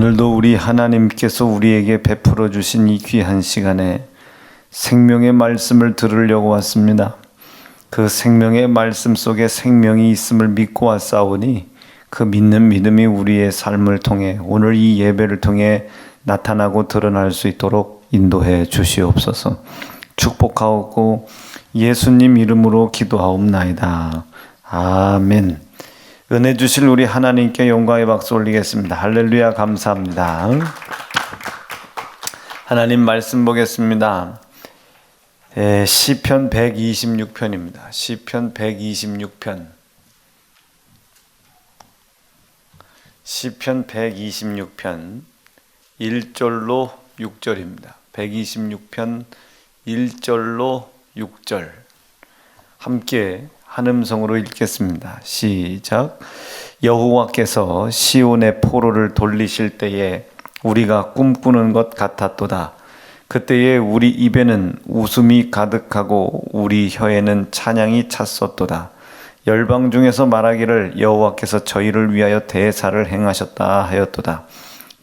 오늘도 우리 하나님께서 우리에게 베풀어 주신 이 귀한 시간에 생명의 말씀을 들으려고 왔습니다. 그 생명의 말씀 속에 생명이 있음을 믿고 왔사오니 그 믿는 믿음이 우리의 삶을 통해 오늘 이 예배를 통해 나타나고 드러날 수 있도록 인도해 주시옵소서. 축복하옵고 예수님 이름으로 기도하옵나이다. 아멘. 은혜 주실 우리 하나님께 영광의 박수 올리겠습니다. 할렐루야. 감사합니다. 하나님 말씀 보겠습니다. 시편 126편입니다. 시편 126편. 시편 126편 1절로 6절입니다. 126편 1절로 6절 함께 한 음성으로 읽겠습니다. 시작. 여호와께서 시온의 포로를 돌리실 때에 우리가 꿈꾸는 것 같았도다. 그때에 우리 입에는 웃음이 가득하고 우리 혀에는 찬양이 찼었도다. 열방 중에서 말하기를 여호와께서 저희를 위하여 대사를 행하셨다 하였도다.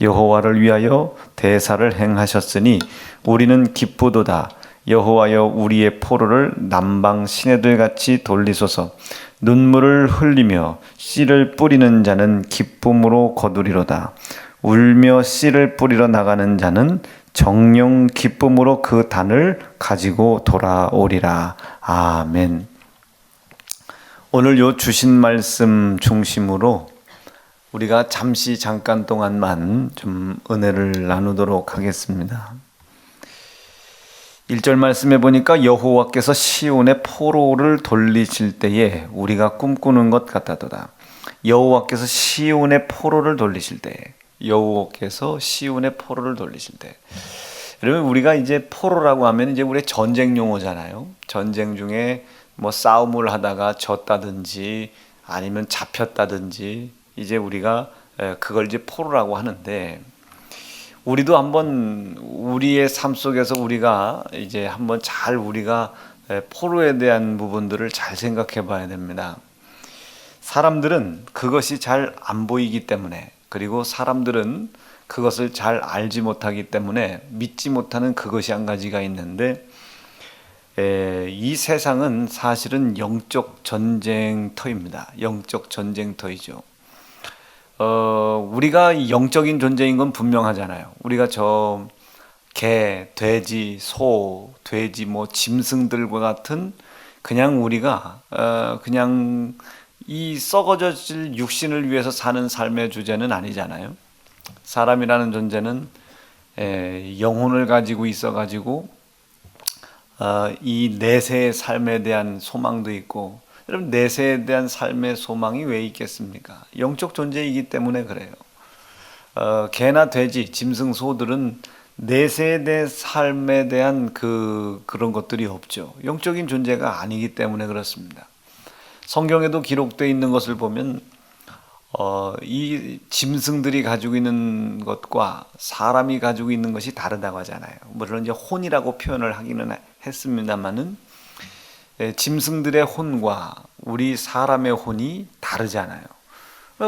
여호와를 위하여 대사를 행하셨으니 우리는 기쁘도다. 여호와여 우리의 포로를 남방 시내들같이 돌리소서. 눈물을 흘리며 씨를 뿌리는 자는 기쁨으로 거두리로다. 울며 씨를 뿌리러 나가는 자는 정령 기쁨으로 그 단을 가지고 돌아오리라. 아멘. 오늘 요 주신 말씀 중심으로 우리가 잠깐 동안만 좀 은혜를 나누도록 하겠습니다. 1절 말씀해 보니까 여호와께서 시온의 포로를 돌리실 때에 우리가 꿈꾸는 것 같았도다. 여호와께서 시온의 포로를 돌리실 때, 여호와께서 시온의 포로를 돌리실 때. 여러분 우리가 이제 포로라고 하면 이제 우리 전쟁 용어잖아요. 전쟁 중에 뭐 싸움을 하다가 졌다든지 아니면 잡혔다든지 이제 우리가 그걸 이제 포로라고 하는데. 우리도 한번 우리의 삶 속에서 우리가 이제 한번 잘 우리가 포로에 대한 부분들을 잘 생각해 봐야 됩니다. 사람들은 그것이 잘 안 보이기 때문에, 그리고 사람들은 그것을 잘 알지 못하기 때문에 믿지 못하는 그것이 한 가지가 있는데, 이 세상은 사실은 영적 전쟁터입니다. 영적 전쟁터이죠. 우리가 영적인 존재인 건 분명하잖아요. 우리가 저 개, 돼지, 소, 돼지, 뭐 짐승들과 같은 그냥 우리가 그냥 이 썩어질 육신을 위해서 사는 삶의 주제는 아니잖아요. 사람이라는 존재는 영혼을 가지고 있어가지고 이 내세의 삶에 대한 소망도 있고. 여러분 내세에 대한 삶의 소망이 왜 있겠습니까? 영적 존재이기 때문에 그래요. 개나 돼지, 짐승, 소들은 내세에 대한 삶에 대한 그런 것들이 없죠. 영적인 존재가 아니기 때문에 그렇습니다. 성경에도 기록되어 있는 것을 보면 이 짐승들이 가지고 있는 것과 사람이 가지고 있는 것이 다르다고 하잖아요. 물론 이제 혼이라고 표현을 하기는 했습니다만은 짐승들의 혼과 우리 사람의 혼이 다르잖아요.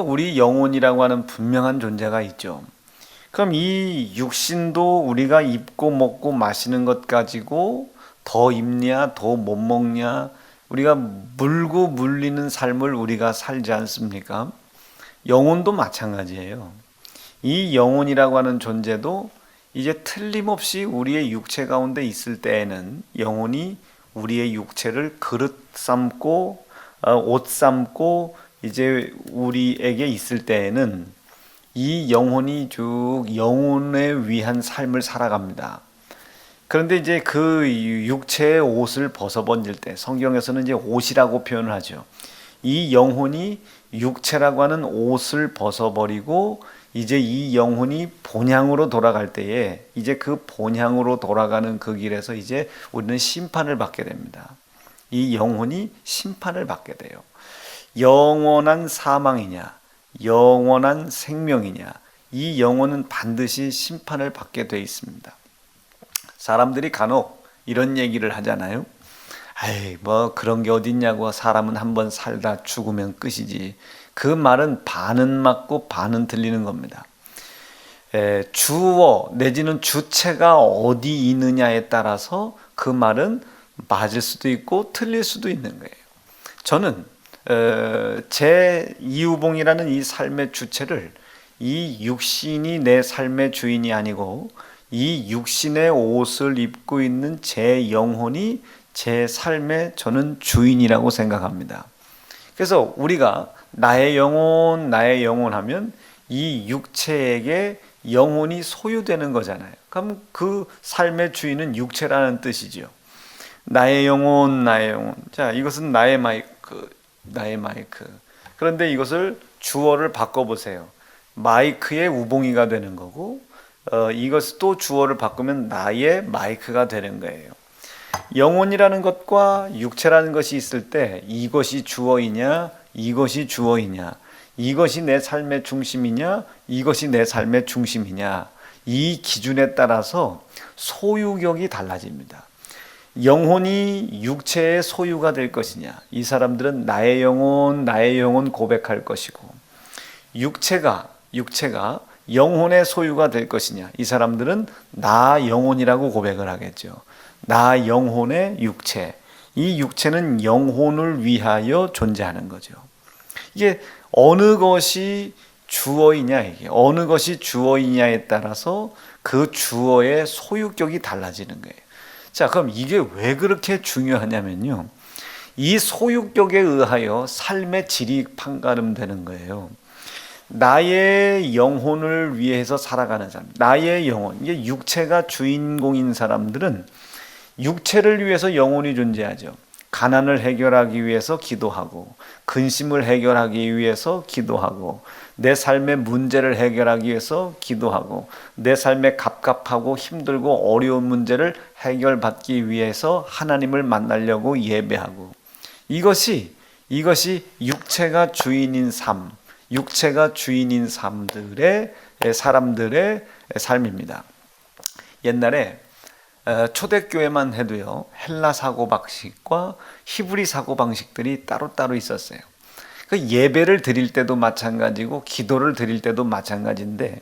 우리 영혼이라고 하는 분명한 존재가 있죠. 그럼 이 육신도 우리가 입고 먹고 마시는 것 가지고 더 입냐 더 못 먹냐, 우리가 물고 물리는 삶을 우리가 살지 않습니까? 영혼도 마찬가지예요. 이 영혼이라고 하는 존재도 이제 틀림없이 우리의 육체 가운데 있을 때에는 영혼이 우리의 육체를 그릇 삼고 옷 삼고 이제 우리에게 있을 때에는 이 영혼이 쭉 영혼에 위한 삶을 살아갑니다. 그런데 이제 그 육체의 옷을 벗어버릴 때, 성경에서는 이제 옷이라고 표현을 하죠. 이 영혼이 육체라고 하는 옷을 벗어버리고 이제 이 영혼이 본향으로 돌아갈 때에 이제 그 본향으로 돌아가는 그 길에서 이제 우리는 심판을 받게 됩니다. 이 영혼이 심판을 받게 돼요. 영원한 사망이냐, 영원한 생명이냐, 이 영혼은 반드시 심판을 받게 돼 있습니다. 사람들이 간혹 이런 얘기를 하잖아요. 아이, 뭐 그런 게 어딨냐고, 사람은 한번 살다 죽으면 끝이지. 그 말은 반은 맞고 반은 틀리는 겁니다. 주어 내지는 주체가 어디 있느냐에 따라서 그 말은 맞을 수도 있고 틀릴 수도 있는 거예요. 저는 제 이유봉이라는 이 삶의 주체를 이 육신이 내 삶의 주인이 아니고 이 육신의 옷을 입고 있는 제 영혼이 제 삶의 저는 주인이라고 생각합니다. 그래서 우리가 나의 영혼 하면 이 육체에게 영혼이 소유되는 거잖아요. 그럼 그 삶의 주인은 육체라는 뜻이죠. 나의 영혼. 자, 이것은 나의 마이크. 그런데 이것을 주어를 바꿔보세요. 마이크의 우봉이가 되는 거고, 이것을 또 주어를 바꾸면 나의 마이크가 되는 거예요. 영혼이라는 것과 육체라는 것이 있을 때 이것이 주어이냐, 이것이 주어이냐, 이것이 내 삶의 중심이냐, 이것이 내 삶의 중심이냐, 이 기준에 따라서 소유격이 달라집니다. 영혼이 육체의 소유가 될 것이냐, 이 사람들은 나의 영혼 고백할 것이고, 육체가 영혼의 소유가 될 것이냐, 이 사람들은 나 영혼이라고 고백을 하겠죠. 나 영혼의 육체, 이 육체는 영혼을 위하여 존재하는 거죠. 이게 어느 것이 주어이냐에 따라서 그 주어의 소유격이 달라지는 거예요. 자, 그럼 이게 왜 그렇게 중요하냐면요, 이 소유격에 의하여 삶의 질이 판가름되는 거예요. 나의 영혼을 위해서 살아가는 사람, 나의 영혼, 이게 육체가 주인공인 사람들은 육체를 위해서 영혼이 존재하죠. 가난을 해결하기 위해서 기도하고, 근심을 해결하기 위해서 기도하고, 내 삶의 문제를 해결하기 위해서 기도하고, 내 삶의 갑갑하고 힘들고 어려운 문제를 해결받기 위해서 하나님을 만나려고 예배하고, 이것이 육체가 주인인 사람들의 삶입니다. 옛날에 초대교회만 해도요, 헬라 사고방식과 히브리 사고방식들이 따로따로 있었어요. 그 예배를 드릴 때도 마찬가지고 기도를 드릴 때도 마찬가지인데,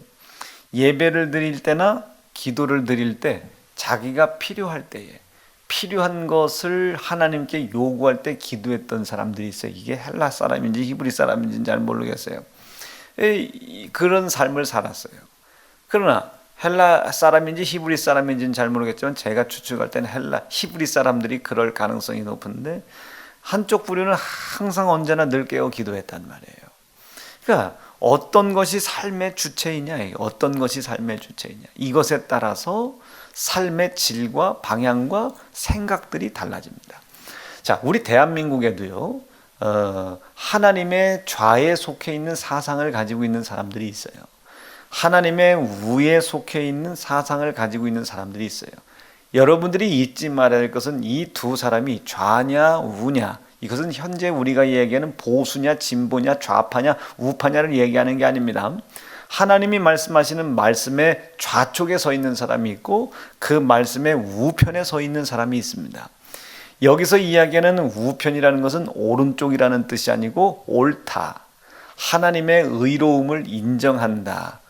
예배를 드릴 때나 기도를 드릴 때 자기가 필요할 때에 필요한 것을 하나님께 요구할 때 기도했던 사람들이 있어요. 이게 헬라 사람인지 히브리 사람인지는 잘 모르겠어요. 그런 삶을 살았어요. 그러나 헬라 사람인지 히브리 사람인지는 잘 모르겠지만 제가 추측할 때는 히브리 사람들이 그럴 가능성이 높은데, 한쪽 부류는 항상 언제나 늘 깨어 기도했단 말이에요. 그러니까 어떤 것이 삶의 주체이냐, 이것에 따라서 삶의 질과 방향과 생각들이 달라집니다. 자, 우리 대한민국에도요, 하나님의 좌에 속해 있는 사상을 가지고 있는 사람들이 있어요. 하나님의 우에 속해 있는 사상을 가지고 있는 사람들이 있어요. 여러분들이 잊지 말아야 할 것은 이 두 사람이 좌냐 우냐, 이것은 현재 우리가 얘기하는 보수냐 진보냐 좌파냐 우파냐를 얘기하는 게 아닙니다. 하나님이 말씀하시는 말씀의 좌쪽에 서 있는 사람이 있고 그 말씀의 우편에 서 있는 사람이 있습니다. 여기서 이야기하는 우편이라는 것은 오른쪽이라는 뜻이 아니고 옳다, 하나님의 의로움을 인정한다,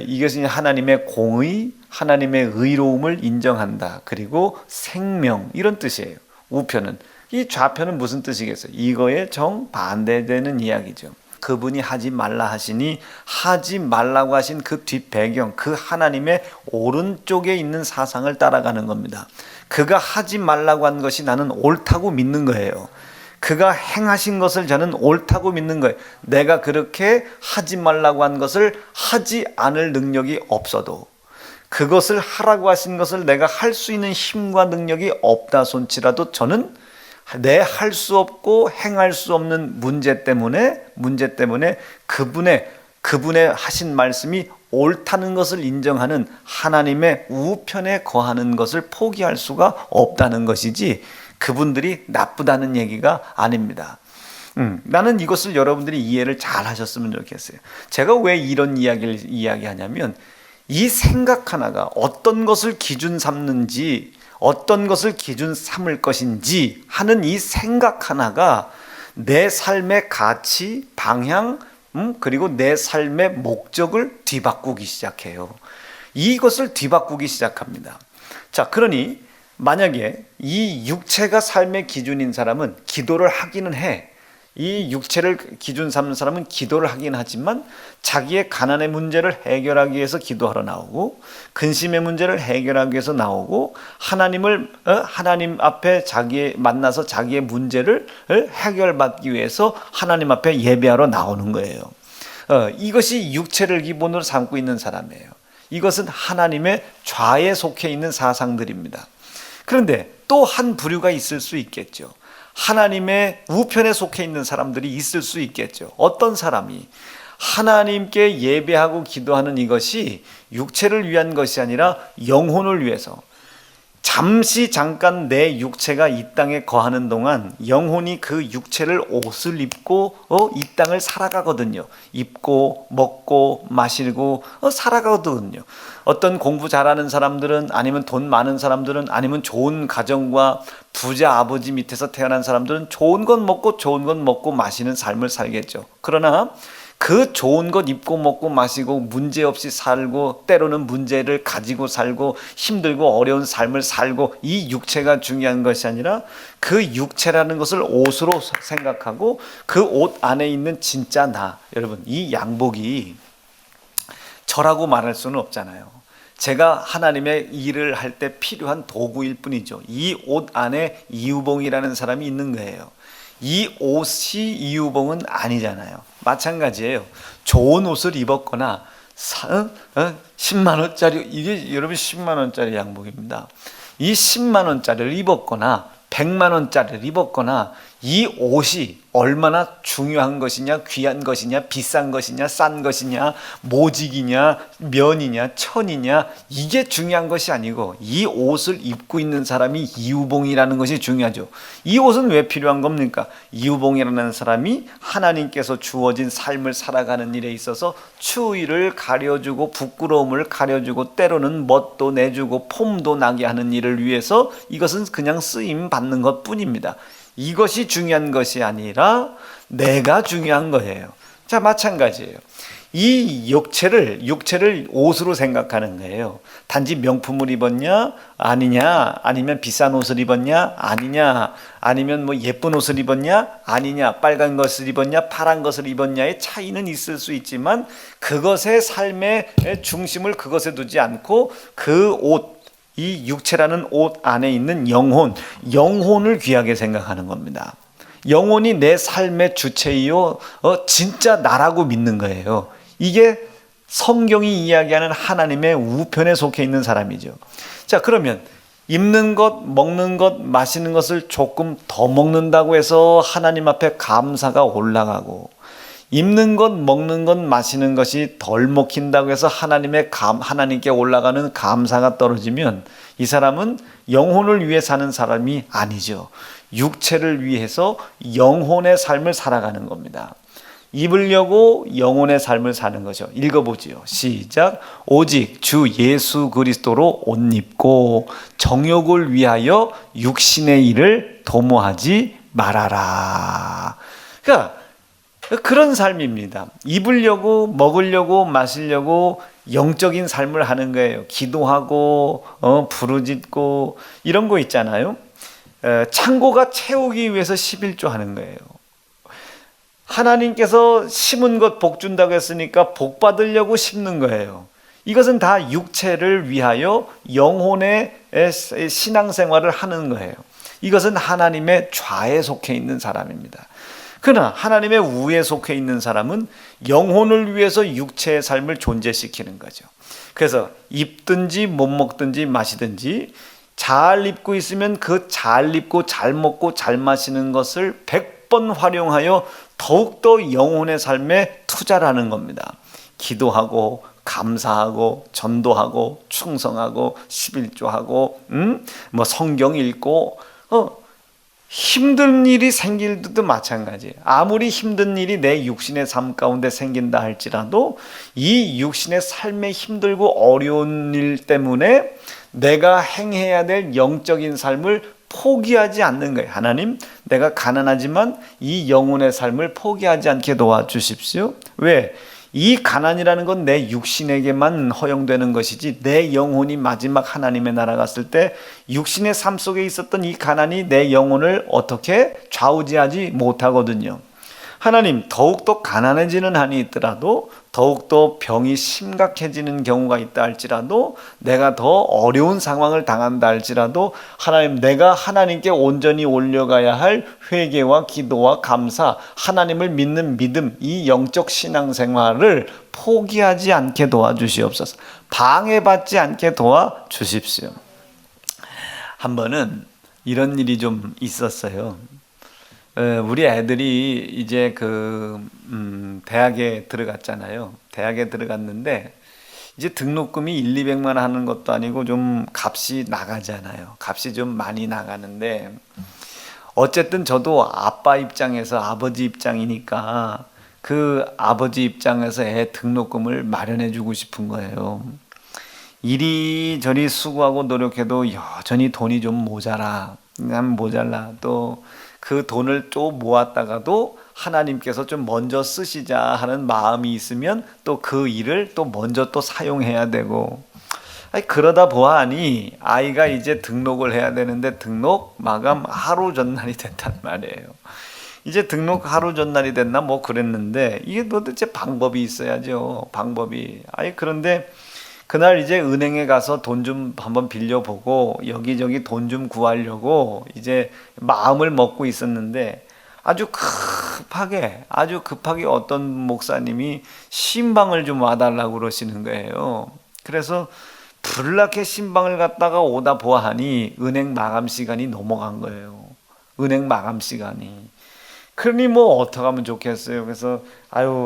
이것이 하나님의 공의, 하나님의 의로움을 인정한다, 그리고 생명, 이런 뜻이에요. 우편은. 이 좌편은 무슨 뜻이겠어요? 이거에 정반대되는 이야기죠. 그분이 하지 말라 하시니 하지 말라고 하신 그 뒷배경, 그 하나님의 오른쪽에 있는 사상을 따라가는 겁니다. 그가 하지 말라고 한 것이 나는 옳다고 믿는 거예요. 그가 행하신 것을 저는 옳다고 믿는 거예요. 내가 그렇게 하지 말라고 한 것을 하지 않을 능력이 없어도, 그것을 하라고 하신 것을 내가 할 수 있는 힘과 능력이 없다 손치라도 저는 내 할 수 없고 행할 수 없는 문제 때문에 그분의 하신 말씀이 옳다는 것을 인정하는 하나님의 우편에 거하는 것을 포기할 수가 없다는 것이지, 그분들이 나쁘다는 얘기가 아닙니다. 나는 이것을 여러분들이 이해를 잘 하셨으면 좋겠어요. 제가 왜 이런 이야기를 이야기하냐면, 이 생각 하나가 어떤 것을 기준 삼는지, 어떤 것을 기준 삼을 것인지 하는 이 생각 하나가 내 삶의 가치, 방향, 그리고 내 삶의 목적을 뒤바꾸기 시작해요. 이것을 뒤바꾸기 시작합니다. 자, 그러니 만약에 이 육체가 삶의 기준인 사람은 기도를 하기는 해. 이 육체를 기준 삼는 사람은 기도를 하긴 하지만 자기의 가난의 문제를 해결하기 위해서 기도하러 나오고, 근심의 문제를 해결하기 위해서 나오고, 하나님 앞에 만나서 자기의 문제를 해결받기 위해서 하나님 앞에 예배하러 나오는 거예요. 이것이 육체를 기본으로 삼고 있는 사람이에요. 이것은 하나님의 좌에 속해 있는 사상들입니다. 그런데 또 한 부류가 있을 수 있겠죠. 하나님의 우편에 속해 있는 사람들이 있을 수 있겠죠. 어떤 사람이 하나님께 예배하고 기도하는 이것이 육체를 위한 것이 아니라 영혼을 위해서, 잠깐 내 육체가 이 땅에 거하는 동안 영혼이 그 육체를 옷을 입고 이 땅을 살아가거든요. 입고 먹고 마시고 살아가거든요. 어떤 공부 잘하는 사람들은, 아니면 돈 많은 사람들은, 아니면 좋은 가정과 부자 아버지 밑에서 태어난 사람들은 좋은 것 먹고 마시는 삶을 살겠죠. 그러나 그 좋은 것 입고 먹고 마시고 문제없이 살고, 때로는 문제를 가지고 살고 힘들고 어려운 삶을 살고, 이 육체가 중요한 것이 아니라 그 육체라는 것을 옷으로 생각하고 그 옷 안에 있는 진짜 나, 여러분, 이 양복이 저라고 말할 수는 없잖아요. 제가 하나님의 일을 할 때 필요한 도구일 뿐이죠. 이 옷 안에 이유봉이라는 사람이 있는 거예요. 이 옷이 이유봉은 아니잖아요. 마찬가지예요. 좋은 옷을 입었거나 10만 원짜리, 이게 여러분 10만 원짜리 양복입니다. 이 10만 원짜리를 입었거나 100만 원짜리를 입었거나, 이 옷이 얼마나 중요한 것이냐, 귀한 것이냐, 비싼 것이냐, 싼 것이냐, 모직이냐, 면이냐, 천이냐, 이게 중요한 것이 아니고 이 옷을 입고 있는 사람이 이유봉이라는 것이 중요하죠. 이 옷은 왜 필요한 겁니까? 이유봉이라는 사람이 하나님께서 주어진 삶을 살아가는 일에 있어서 추위를 가려주고 부끄러움을 가려주고 때로는 멋도 내주고 폼도 나게 하는 일을 위해서, 이것은 그냥 쓰임 받는 것 뿐입니다. 이것이 중요한 것이 아니라 내가 중요한 거예요. 자, 마찬가지예요. 이 육체를 옷으로 생각하는 거예요. 단지 명품을 입었냐 아니냐, 아니면 비싼 옷을 입었냐 아니냐, 아니면 뭐 예쁜 옷을 입었냐 아니냐, 빨간 것을 입었냐 파란 것을 입었냐의 차이는 있을 수 있지만, 그것의 삶의 중심을 그것에 두지 않고 그 옷, 이 육체라는 옷 안에 있는 영혼을 귀하게 생각하는 겁니다. 영혼이 내 삶의 주체이요, 진짜 나라고 믿는 거예요. 이게 성경이 이야기하는 하나님의 우편에 속해 있는 사람이죠. 자, 그러면 입는 것, 먹는 것, 마시는 것을 조금 더 먹는다고 해서 하나님 앞에 감사가 올라가고, 입는 것, 먹는 것, 마시는 것이 덜 먹힌다고 해서 하나님께 올라가는 감사가 떨어지면 이 사람은 영혼을 위해 사는 사람이 아니죠. 육체를 위해서 영혼의 삶을 살아가는 겁니다. 입으려고 영혼의 삶을 사는 거죠. 읽어보지요. 시작. 오직 주 예수 그리스도로 옷 입고 정욕을 위하여 육신의 일을 도모하지 말아라. 그러니까 그런 삶입니다. 입으려고, 먹으려고, 마시려고 영적인 삶을 하는 거예요. 기도하고 부르짖고 이런 거 있잖아요. 창고가 채우기 위해서 11조 하는 거예요. 하나님께서 심은 것 복 준다고 했으니까 복 받으려고 심는 거예요. 이것은 다 육체를 위하여 영혼의 신앙생활을 하는 거예요. 이것은 하나님의 좌에 속해 있는 사람입니다. 그러나 하나님의 우에 속해 있는 사람은 영혼을 위해서 육체의 삶을 존재시키는 거죠. 그래서 입든지 못 먹든지 마시든지 잘 입고 있으면 그 잘 입고 잘 먹고 잘 마시는 것을 100번 활용하여 더욱더 영혼의 삶에 투자라는 겁니다. 기도하고 감사하고 전도하고 충성하고 11조하고 뭐 성경 읽고 힘든 일이 생길 때도 마찬가지예요. 아무리 힘든 일이 내 육신의 삶 가운데 생긴다 할지라도 이 육신의 삶에 힘들고 어려운 일 때문에 내가 행해야 될 영적인 삶을 포기하지 않는 거예요. 하나님, 내가 가난하지만 이 영혼의 삶을 포기하지 않게 도와주십시오. 왜? 이 가난이라는 건 내 육신에게만 허용되는 것이지 내 영혼이 마지막 하나님의 나라 갔을 때 육신의 삶 속에 있었던 이 가난이 내 영혼을 어떻게 좌우지하지 못하거든요. 하나님, 더욱더 가난해지는 한이 있더라도, 더욱더 병이 심각해지는 경우가 있다 할지라도, 내가 더 어려운 상황을 당한다 할지라도, 하나님, 내가 하나님께 온전히 올려가야 할 회개와 기도와 감사, 하나님을 믿는 믿음, 이 영적 신앙생활을 포기하지 않게 도와주시옵소서. 방해받지 않게 도와주십시오. 한 번은 이런 일이 좀 있었어요. 우리 애들이 이제 대학에 들어갔잖아요. 대학에 들어갔는데 이제 등록금이 1,200만 원 하는 것도 아니고 좀 값이 나가잖아요. 값이 좀 많이 나가는데 어쨌든 저도 아빠 입장에서 아버지 입장이니까 그 아버지 입장에서 애 등록금을 마련해 주고 싶은 거예요. 이리저리 수고하고 노력해도 여전히 돈이 좀 모자라. 또 그 돈을 또 모았다가도 하나님께서 좀 먼저 쓰시자 하는 마음이 있으면 또 그 일을 또 먼저 또 사용해야 되고, 그러다 보아하니 아이가 이제 등록을 해야 되는데 등록 마감 하루 전날이 됐단 말이에요. 이제 등록 하루 전날이 됐나 뭐 그랬는데 이게 도대체 방법이 있어야죠. 방법이. 그런데 그날 이제 은행에 가서 돈 좀 한번 빌려보고 여기저기 돈 좀 구하려고 이제 마음을 먹고 있었는데 아주 급하게 어떤 목사님이 신방을 좀 와달라고 그러시는 거예요. 그래서 불나게 신방을 갔다가 오다 보아하니 은행 마감 시간이 넘어간 거예요. 은행 마감 시간이. 그러니 뭐 어떻게 하면 좋겠어요. 그래서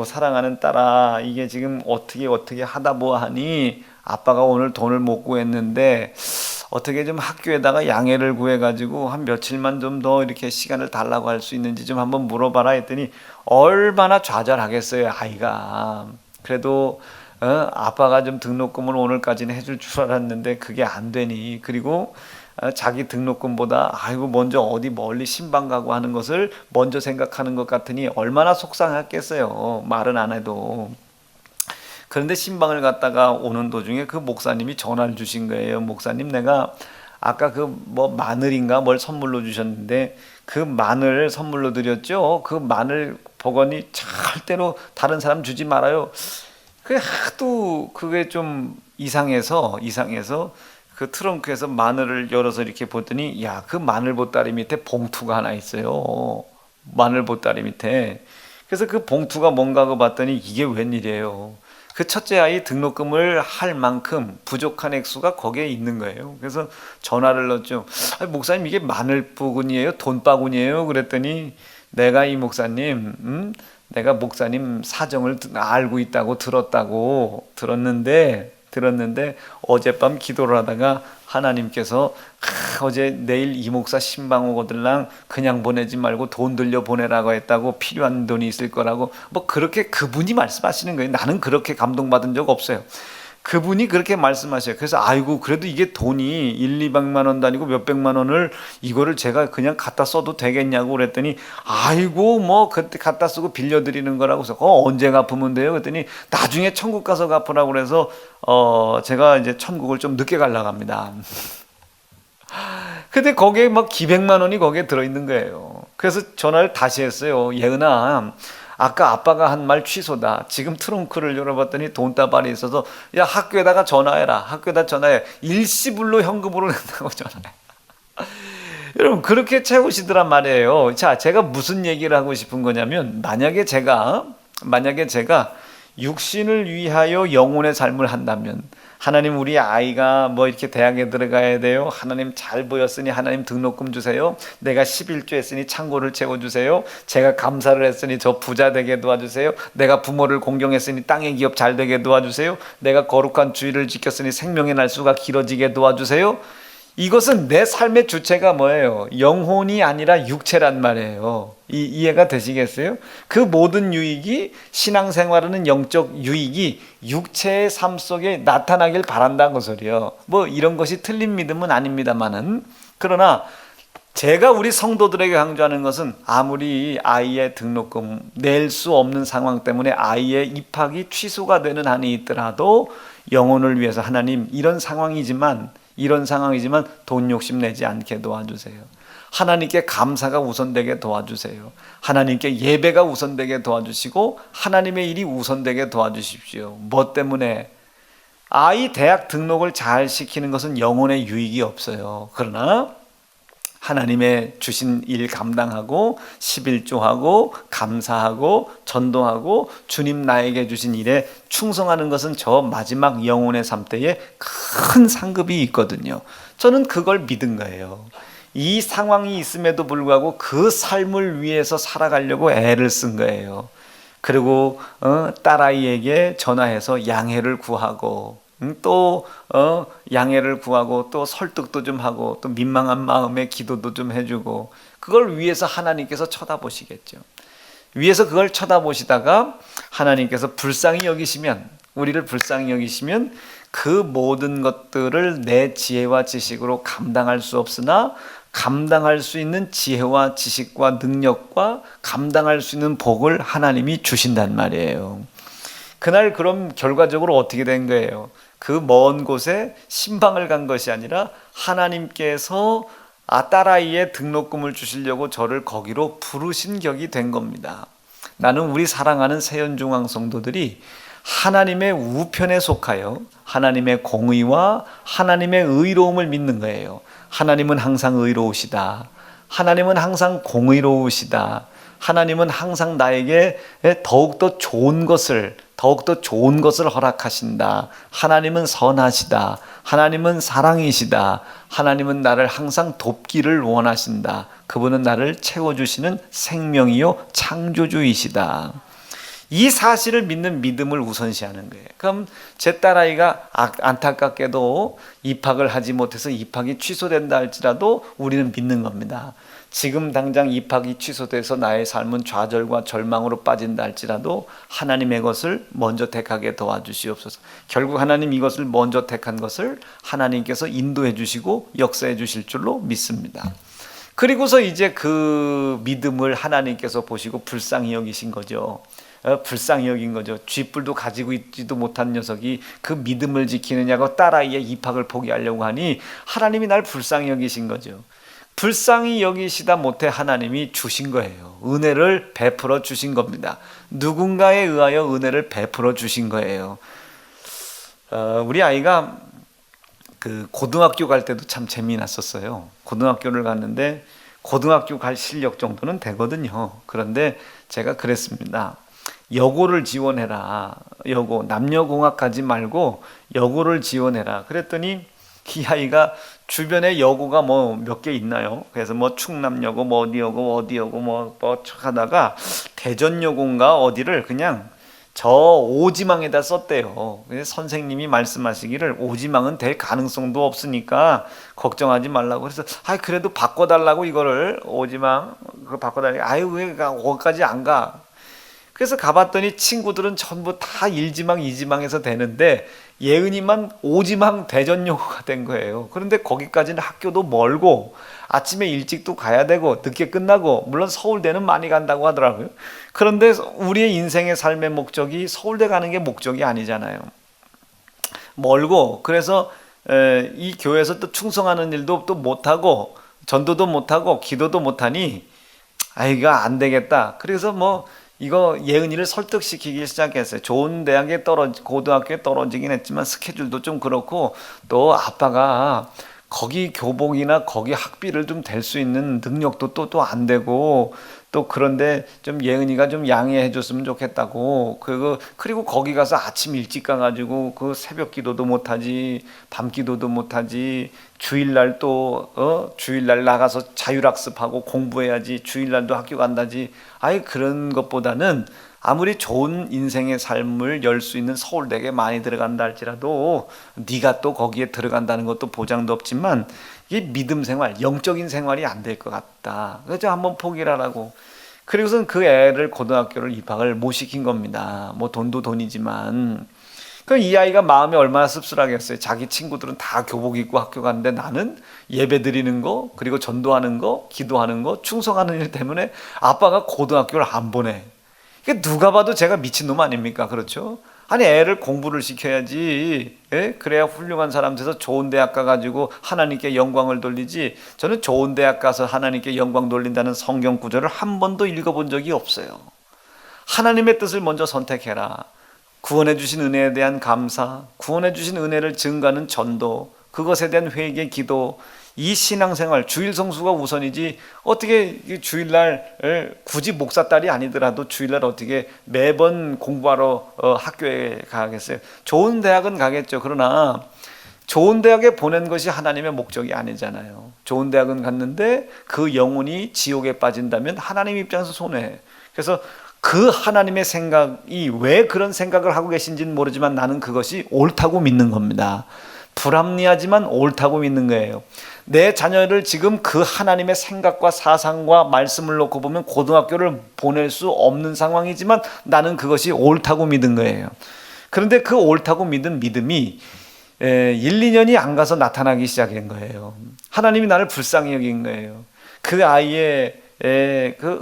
사랑하는 딸아, 이게 지금 어떻게 하다 보아하니 아빠가 오늘 돈을 못 구했는데 어떻게 좀 학교에다가 양해를 구해가지고 한 며칠만 좀 더 이렇게 시간을 달라고 할 수 있는지 좀 한번 물어봐라 했더니 얼마나 좌절하겠어요, 아이가. 그래도 아빠가 좀 등록금을 오늘까지는 해줄 줄 알았는데 그게 안 되니, 그리고 자기 등록금보다 먼저 어디 멀리 신방 가고 하는 것을 먼저 생각하는 것 같으니 얼마나 속상했겠어요, 말은 안 해도. 그런데 신방을 갔다가 오는 도중에 그 목사님이 전화를 주신 거예요. 목사님, 내가 아까 마늘인가 뭘 선물로 주셨는데 그 마늘 선물로 드렸죠. 그 마늘 보거니 절대로 다른 사람 주지 말아요. 그게 하도 그게 좀 이상해서 그 트렁크에서 마늘을 열어서 이렇게 보더니 그 마늘 보따리 밑에 봉투가 하나 있어요. 마늘 보따리 밑에. 그래서 그 봉투가 뭔가 하고 봤더니 이게 웬일이에요. 그 첫째 아이 등록금을 할 만큼 부족한 액수가 거기에 있는 거예요. 그래서 전화를 넣었죠. 목사님, 이게 마늘 바구니예요? 돈 바구니예요? 그랬더니 내가 이 목사님, 내가 목사님 사정을 알고 있다고 들었는데 어젯밤 기도를 하다가 하나님께서 어제 내일 이 목사 신방 오거들랑 그냥 보내지 말고 돈 들려 보내라고 했다고, 필요한 돈이 있을 거라고 그렇게 그분이 말씀하시는 거예요. 나는 그렇게 감동받은 적 없어요. 그분이 그렇게 말씀하셔요. 그래서 그래도 이게 돈이 1,200만 원도 아니고 몇백만 원을 이거를 제가 그냥 갖다 써도 되겠냐고 그랬더니 그때 갖다 쓰고 빌려드리는 거라고 해서 언제 갚으면 돼요? 그랬더니 나중에 천국 가서 갚으라고 그래서 제가 이제 천국을 좀 늦게 가려고 합니다. 근데 거기에 기백만 원이 거기에 들어있는 거예요. 그래서 전화를 다시 했어요. 예은아, 아까 아빠가 한 말 취소다. 지금 트렁크를 열어봤더니 돈다발이 있어서 학교에다가 전화해라. 학교에다 전화해. 일시불로 현금으로 낸다고 전화해. 여러분, 그렇게 채우시더란 말이에요. 자, 제가 무슨 얘기를 하고 싶은 거냐면 만약에 제가 육신을 위하여 영혼의 삶을 한다면, 하나님, 우리 아이가 이렇게 대학에 들어가야 돼요. 하나님, 잘 보였으니 하나님 등록금 주세요. 내가 11조 했으니 창고를 채워주세요. 제가 감사를 했으니 저 부자 되게 도와주세요. 내가 부모를 공경했으니 땅의 기업 잘 되게 도와주세요. 내가 거룩한 주의를 지켰으니 생명의 날수가 길어지게 도와주세요. 이것은 내 삶의 주체가 뭐예요? 영혼이 아니라 육체란 말이에요. 이해가 되시겠어요? 그 모든 유익이, 신앙생활하는 영적 유익이 육체의 삶 속에 나타나길 바란다는 그 소리요. 이런 것이 틀린 믿음은 아닙니다만은, 그러나 제가 우리 성도들에게 강조하는 것은 아무리 아이의 등록금 낼 수 없는 상황 때문에 아이의 입학이 취소가 되는 한이 있더라도 영혼을 위해서 하나님 이런 상황이지만 돈 욕심 내지 않게 도와주세요. 하나님께 감사가 우선되게 도와주세요. 하나님께 예배가 우선되게 도와주시고 하나님의 일이 우선되게 도와주십시오. 뭐 때문에? 아이 대학 등록을 잘 시키는 것은 영혼의 유익이 없어요. 그러나 하나님의 주신 일 감당하고 11조하고 감사하고 전도하고 주님 나에게 주신 일에 충성하는 것은 저 마지막 영혼의 삶 때에 큰 상급이 있거든요. 저는 그걸 믿은 거예요. 이 상황이 있음에도 불구하고 그 삶을 위해서 살아가려고 애를 쓴 거예요. 그리고 딸아이에게 전화해서 양해를 구하고 또 양해를 구하고 또 설득도 좀 하고 또 민망한 마음에 기도도 좀 해주고 그걸 위해서 하나님께서 쳐다보시겠죠. 위에서 그걸 쳐다보시다가 하나님께서 불쌍히 여기시면 우리를 불쌍히 여기시면 그 모든 것들을 내 지혜와 지식으로 감당할 수 없으나 감당할 수 있는 지혜와 지식과 능력과 감당할 수 있는 복을 하나님이 주신단 말이에요. 그날 그럼 결과적으로 어떻게 된 거예요? 그 먼 곳에 신방을 간 것이 아니라 하나님께서 딸아이의 등록금을 주시려고 저를 거기로 부르신 격이 된 겁니다. 나는 우리 사랑하는 세연중앙 성도들이 하나님의 우편에 속하여 하나님의 공의와 하나님의 의로움을 믿는 거예요. 하나님은 항상 의로우시다. 하나님은 항상 공의로우시다. 하나님은 항상 나에게 더욱더 좋은 것을 허락하신다. 하나님은 선하시다. 하나님은 사랑이시다. 하나님은 나를 항상 돕기를 원하신다. 그분은 나를 채워주시는 생명이요 창조주이시다. 이 사실을 믿는 믿음을 우선시하는 거예요. 그럼 제 딸아이가 안타깝게도 입학을 하지 못해서 입학이 취소된다 할지라도 우리는 믿는 겁니다. 지금 당장 입학이 취소돼서 나의 삶은 좌절과 절망으로 빠진다 할지라도 하나님의 것을 먼저 택하게 도와주시옵소서. 결국 하나님 이것을 먼저 택한 것을 하나님께서 인도해 주시고 역사해 주실 줄로 믿습니다. 그리고서 이제 그 믿음을 하나님께서 보시고 불쌍히 여기신 거죠. 불쌍히 여긴 거죠. 쥐뿔도 가지고 있지도 못한 녀석이 그 믿음을 지키느냐고 딸아이의 입학을 포기하려고 하니 하나님이 날 불쌍히 여기신 거죠. 불쌍히 여기시다 못해 하나님이 주신 거예요. 은혜를 베풀어 주신 겁니다. 누군가에 의하여 은혜를 베풀어 주신 거예요. 우리 아이가 그 고등학교 갈 때도 참 재미났었어요. 고등학교를 갔는데 고등학교 갈 실력 정도는 되거든요. 그런데 제가 그랬습니다. 여고를 지원해라. 여고 남녀공학 가지 말고 여고를 지원해라. 그랬더니 이 아이가 주변에 여고가 뭐 몇 개 있나요? 그래서 뭐 충남여고 뭐 어디여고 뭐 하다가 대전여고인가 어디를 그냥 저 오지망에다 썼대요. 그래서 선생님이 말씀하시기를 오지망은 될 가능성도 없으니까 걱정하지 말라고. 그래서 그래도 바꿔달라고 이거를 오지망 그거 바꿔달라고. 왜 거기까지 안 가? 그래서 가봤더니 친구들은 전부 다 1지망, 2지망에서 되는데 예은이만 5지망 대전여고가 된 거예요. 그런데 거기까지는 학교도 멀고 아침에 일찍도 가야 되고 늦게 끝나고 물론 서울대는 많이 간다고 하더라고요. 그런데 우리의 인생의 삶의 목적이 서울대 가는 게 목적이 아니잖아요. 멀고 그래서 이 교회에서 또 충성하는 일도 또 못하고 전도도 못하고 기도도 못하니 이거 안 되겠다. 그래서 이거 예은이를 설득시키기 시작했어요. 좋은 대학에 고등학교에 떨어지긴 했지만 스케줄도 좀 그렇고 또 아빠가 거기 교복이나 거기 학비를 좀 댈 수 있는 능력도 또 안 되고 또 그런데 좀 예은이가 좀 양해해 줬으면 좋겠다고. 그리고 거기 가서 아침 일찍 가가지고 그 새벽 기도도 못하지, 밤 기도도 못하지, 주일날 주일날 나가서 자율학습하고 공부해야지, 주일날도 학교 간다지. 그런 것보다는 아무리 좋은 인생의 삶을 열 수 있는 서울대에 많이 들어간다 할지라도 네가 또 거기에 들어간다는 것도 보장도 없지만 이게 믿음 생활, 영적인 생활이 안 될 것 같다. 그래서 한번 포기를 하라고. 그리고선 그 애를 고등학교를 입학을 못 시킨 겁니다. 돈도 돈이지만. 그 이 아이가 마음이 얼마나 씁쓸하겠어요. 자기 친구들은 다 교복 입고 학교 가는데 나는 예배 드리는 거, 그리고 전도하는 거, 기도하는 거, 충성하는 일 때문에 아빠가 고등학교를 안 보내. 이게 누가 봐도 제가 미친놈 아닙니까? 그렇죠? 아니, 애를 공부를 시켜야지. 예? 그래야 훌륭한 사람 돼서 좋은 대학 가가지고 하나님께 영광을 돌리지. 저는 좋은 대학 가서 하나님께 영광 돌린다는 성경 구절을 한 번도 읽어본 적이 없어요. 하나님의 뜻을 먼저 선택해라. 구원해 주신 은혜에 대한 감사, 구원해 주신 은혜를 증가하는 전도, 그것에 대한 회개, 기도, 이 신앙생활, 주일 성수가 우선이지. 어떻게 주일날 굳이 목사딸이 아니더라도 주일날 어떻게 매번 공부하러 학교에 가겠어요? 좋은 대학은 가겠죠. 그러나 좋은 대학에 보낸 것이 하나님의 목적이 아니잖아요. 좋은 대학은 갔는데 그 영혼이 지옥에 빠진다면 하나님 입장에서 손해. 그래서 그 하나님의 생각이 왜 그런 생각을 하고 계신지는 모르지만 나는 그것이 옳다고 믿는 겁니다. 불합리하지만 옳다고 믿는 거예요. 내 자녀를 지금 그 하나님의 생각과 사상과 말씀을 놓고 보면 고등학교를 보낼 수 없는 상황이지만 나는 그것이 옳다고 믿은 거예요. 그런데 그 옳다고 믿은 믿음이 1, 2년이 안 가서 나타나기 시작한 거예요. 하나님이 나를 불쌍히 여긴 거예요. 그 아이의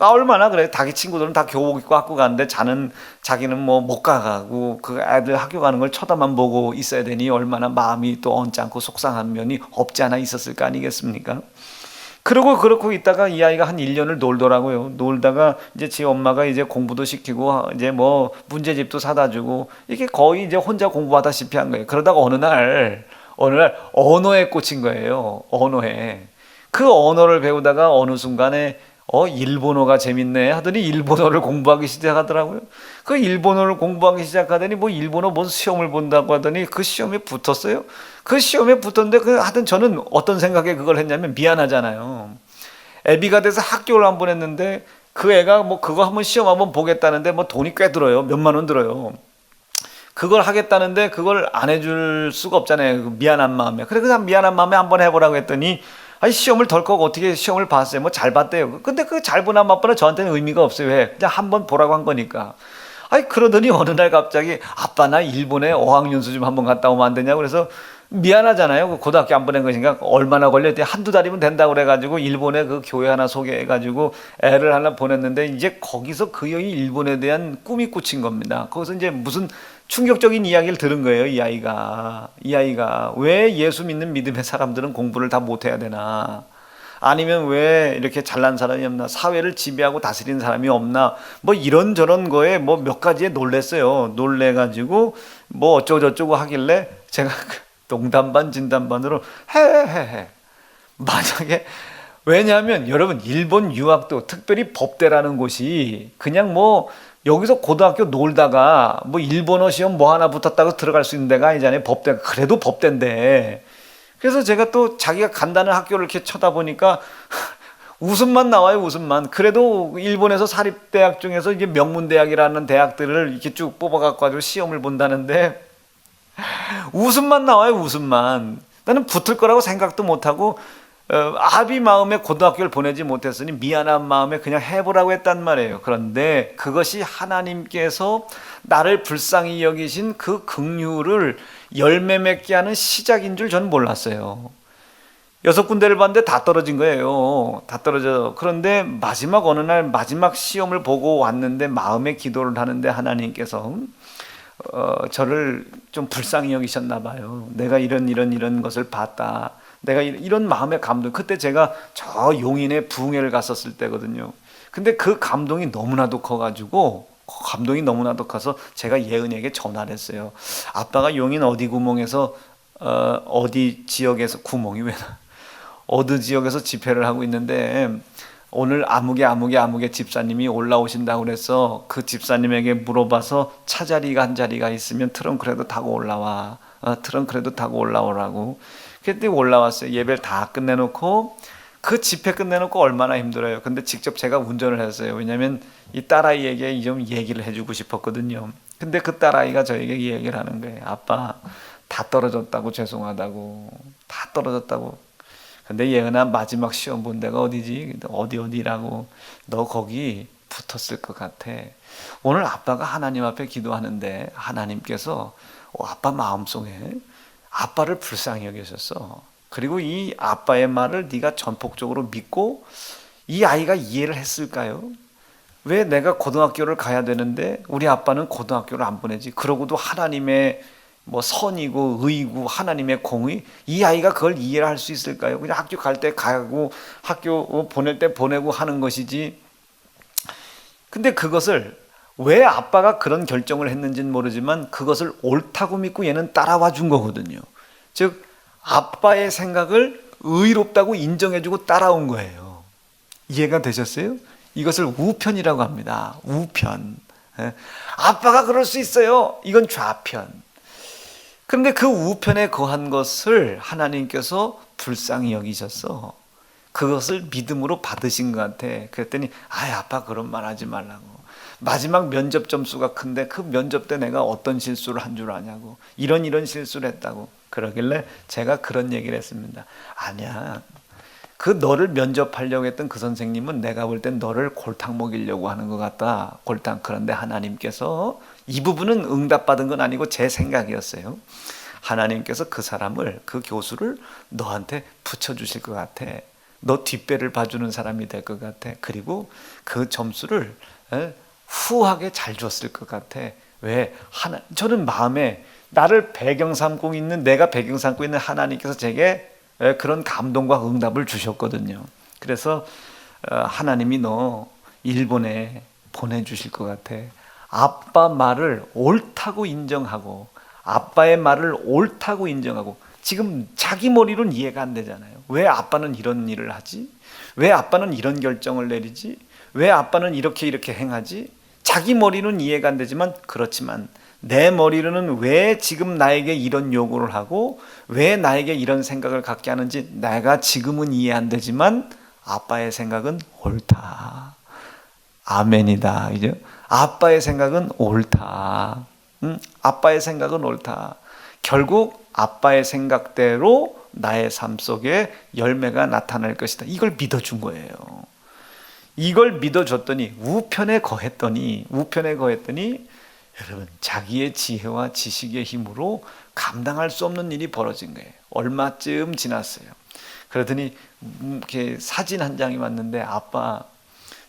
얼마나 그래. 자기 친구들은 다 교복 입고 학교 가는데 자기는 뭐 못 가고 그 애들 학교 가는 걸 쳐다만 보고 있어야 되니 얼마나 마음이 또 언짢고 속상한 면이 없지 않아 있었을 거 아니겠습니까? 그러고 있다가 이 아이가 한 1년을 놀더라고요. 놀다가 이제 지 엄마가 이제 공부도 시키고 이제 뭐 문제집도 사다 주고 이게 거의 이제 혼자 공부하다시피 한 거예요. 그러다가 어느 날 언어에 꽂힌 거예요. 언어에. 그 언어를 배우다가 어느 순간에 일본어가 재밌네 하더니 일본어를 공부하기 시작하더라고요. 그 일본어를 공부하기 시작하더니 뭐 일본어 뭔 시험을 본다고 하더니 그 시험에 붙었어요. 그 시험에 붙었는데 하여튼 저는 어떤 생각에 그걸 했냐면 미안하잖아요. 애비가 돼서 학교를 한 번 했는데 그 애가 뭐 그거 한번 시험 한번 보겠다는데 뭐 돈이 꽤 들어요. 몇만 원 들어요. 그걸 하겠다는데 그걸 안 해줄 수가 없잖아요. 그 미안한 마음에. 그래 그냥 미안한 마음에 한번 해보라고 했더니 아니 시험을 덜컥 어떻게 시험을 봤어요? 뭐 잘 봤대요. 근데 그 잘 보나 못 보나 저한테는 의미가 없어요. 왜? 그냥 한번 보라고 한 거니까. 아니 그러더니 어느 날 갑자기 아빠 나 일본에 어학연수 좀 한번 갔다 오면 안 되냐고 그래서 미안하잖아요. 그 고등학교 안 보낸 것인가 얼마나 걸렸대. 한두 달이면 된다고 그래가지고 일본에 그 교회 하나 소개해가지고 애를 하나 보냈는데 이제 거기서 그 형이 일본에 대한 꿈이 꽂힌 겁니다. 거기서 이제 무슨 충격적인 이야기를 들은 거예요. 이 아이가 왜 예수 믿는 믿음의 사람들은 공부를 다 못해야 되나? 아니면 왜 이렇게 잘난 사람이 없나? 사회를 지배하고 다스리는 사람이 없나? 뭐 이런저런 거에 뭐 몇 가지에 놀랬어요. 놀래가지고 뭐 어쩌고저쩌고 하길래 제가 농담 반 진담 반으로 해. 만약에 왜냐하면 여러분 일본 유학도 특별히 법대라는 곳이 그냥 뭐 여기서 고등학교 놀다가 뭐 일본어 시험 뭐 하나 붙었다고 들어갈 수 있는 데가 아니잖아요. 법대. 그래도 법대인데. 그래서 제가 또 자기가 간다는 학교를 이렇게 쳐다보니까 웃음만 나와요. 웃음만. 그래도 일본에서 사립대학 중에서 이게 명문대학이라는 대학들을 이렇게 쭉 뽑아갖고 시험을 본다는데 웃음만 나와요. 웃음만. 나는 붙을 거라고 생각도 못하고 아비 마음에 고등학교를 보내지 못했으니 미안한 마음에 그냥 해보라고 했단 말이에요. 그런데 그것이 하나님께서 나를 불쌍히 여기신 그 긍휼을 열매 맺게 하는 시작인 줄 저는 몰랐어요. 6군데를 봤는데 다 떨어진 거예요. 다 떨어져. 그런데 마지막 어느 날 마지막 시험을 보고 왔는데 마음의 기도를 하는데 하나님께서 저를 좀 불쌍히 여기셨나 봐요. 내가 이런 것을 봤다. 내가 이런 마음의 감동. 그때 제가 저 용인의 부흥회를 갔었을 때거든요. 근데 그 감동이 너무나도 커가지고 감동이 너무나도 커서 제가 예은이에게 전화를 했어요. 아빠가 용인 어디 구멍에서 어디 지역에서 구멍이 왜 나? 어느 지역에서 집회를 하고 있는데 오늘 아무개 집사님이 올라오신다고 그래서 그 집사님에게 물어봐서 차자리가 한 자리가 있으면 트렁크라도 타고 올라와. 트렁크라도 타고 올라오라고. 그때 올라왔어요. 예배를 다 끝내놓고 그 집회 끝내놓고 얼마나 힘들어요. 근데 직접 제가 운전을 했어요. 왜냐하면 이 딸아이에게 좀 얘기를 해주고 싶었거든요. 근데 그 딸아이가 저에게 얘기를 하는 거예요. 아빠 다 떨어졌다고 죄송하다고. 다 떨어졌다고. 근데 예은아 마지막 시험 본 데가 어디지? 어디라고. 너 거기 붙었을 것 같아. 오늘 아빠가 하나님 앞에 기도하는데 하나님께서 아빠 마음속에 아빠를 불쌍히 여기셨어. 그리고 이 아빠의 말을 네가 전폭적으로 믿고 이 아이가 이해를 했을까요? 왜 내가 고등학교를 가야 되는데 우리 아빠는 고등학교를 안 보내지? 그러고도 하나님의 선이고 의고 하나님의 공의, 이 아이가 그걸 이해를 할 수 있을까요? 그냥 학교 갈 때 가고 학교 보낼 때 보내고 하는 것이지. 근데 그것을 왜 아빠가 그런 결정을 했는지는 모르지만 그것을 옳다고 믿고 얘는 따라와 준 거거든요. 즉 아빠의 생각을 의롭다고 인정해주고 따라온 거예요. 이해가 되셨어요? 이것을 우편이라고 합니다. 우편. 아빠가 그럴 수 있어요. 이건 좌편. 그런데 그 우편에 거한 것을 하나님께서 불쌍히 여기셔서 그것을 믿음으로 받으신 것 같아. 그랬더니 아빠 그런 말 하지 말라고. 마지막 면접 점수가 큰데 그 면접 때 내가 어떤 실수를 한 줄 아냐고. 이런 실수를 했다고. 그러길래 제가 그런 얘기를 했습니다. 아니야. 그 너를 면접하려고 했던 그 선생님은 내가 볼 땐 너를 골탕 먹이려고 하는 것 같다. 골탕. 그런데 하나님께서 이 부분은 응답받은 건 아니고 제 생각이었어요. 하나님께서 그 사람을, 그 교수를 너한테 붙여주실 것 같아. 너 뒷배를 봐주는 사람이 될 것 같아. 그리고 그 점수를 후하게 잘 줬을 것 같아. 왜? 저는 마음에 나를 배경 삼고 있는, 내가 배경 삼고 있는 하나님께서 제게 그런 감동과 응답을 주셨거든요. 그래서 하나님이 너 일본에 보내주실 것 같아. 아빠 말을 옳다고 인정하고 아빠의 말을 옳다고 인정하고. 지금 자기 머리로는 이해가 안 되잖아요. 왜 아빠는 이런 일을 하지? 왜 아빠는 이런 결정을 내리지? 왜 아빠는 이렇게 행하지? 자기 머리는 이해가 안 되지만, 그렇지만 내 머리로는 왜 지금 나에게 이런 요구를 하고 왜 나에게 이런 생각을 갖게 하는지 내가 지금은 이해 안 되지만 아빠의 생각은 옳다. 아멘이다. 그죠? 아빠의 생각은 옳다. 아빠의 생각은 옳다. 결국 아빠의 생각대로 나의 삶 속에 열매가 나타날 것이다. 이걸 믿어준 거예요. 이걸 믿어줬더니 우편에 거했더니 여러분, 자기의 지혜와 지식의 힘으로 감당할 수 없는 일이 벌어진 거예요. 얼마쯤 지났어요. 그러더니 이렇게 사진 한 장이 왔는데, 아빠,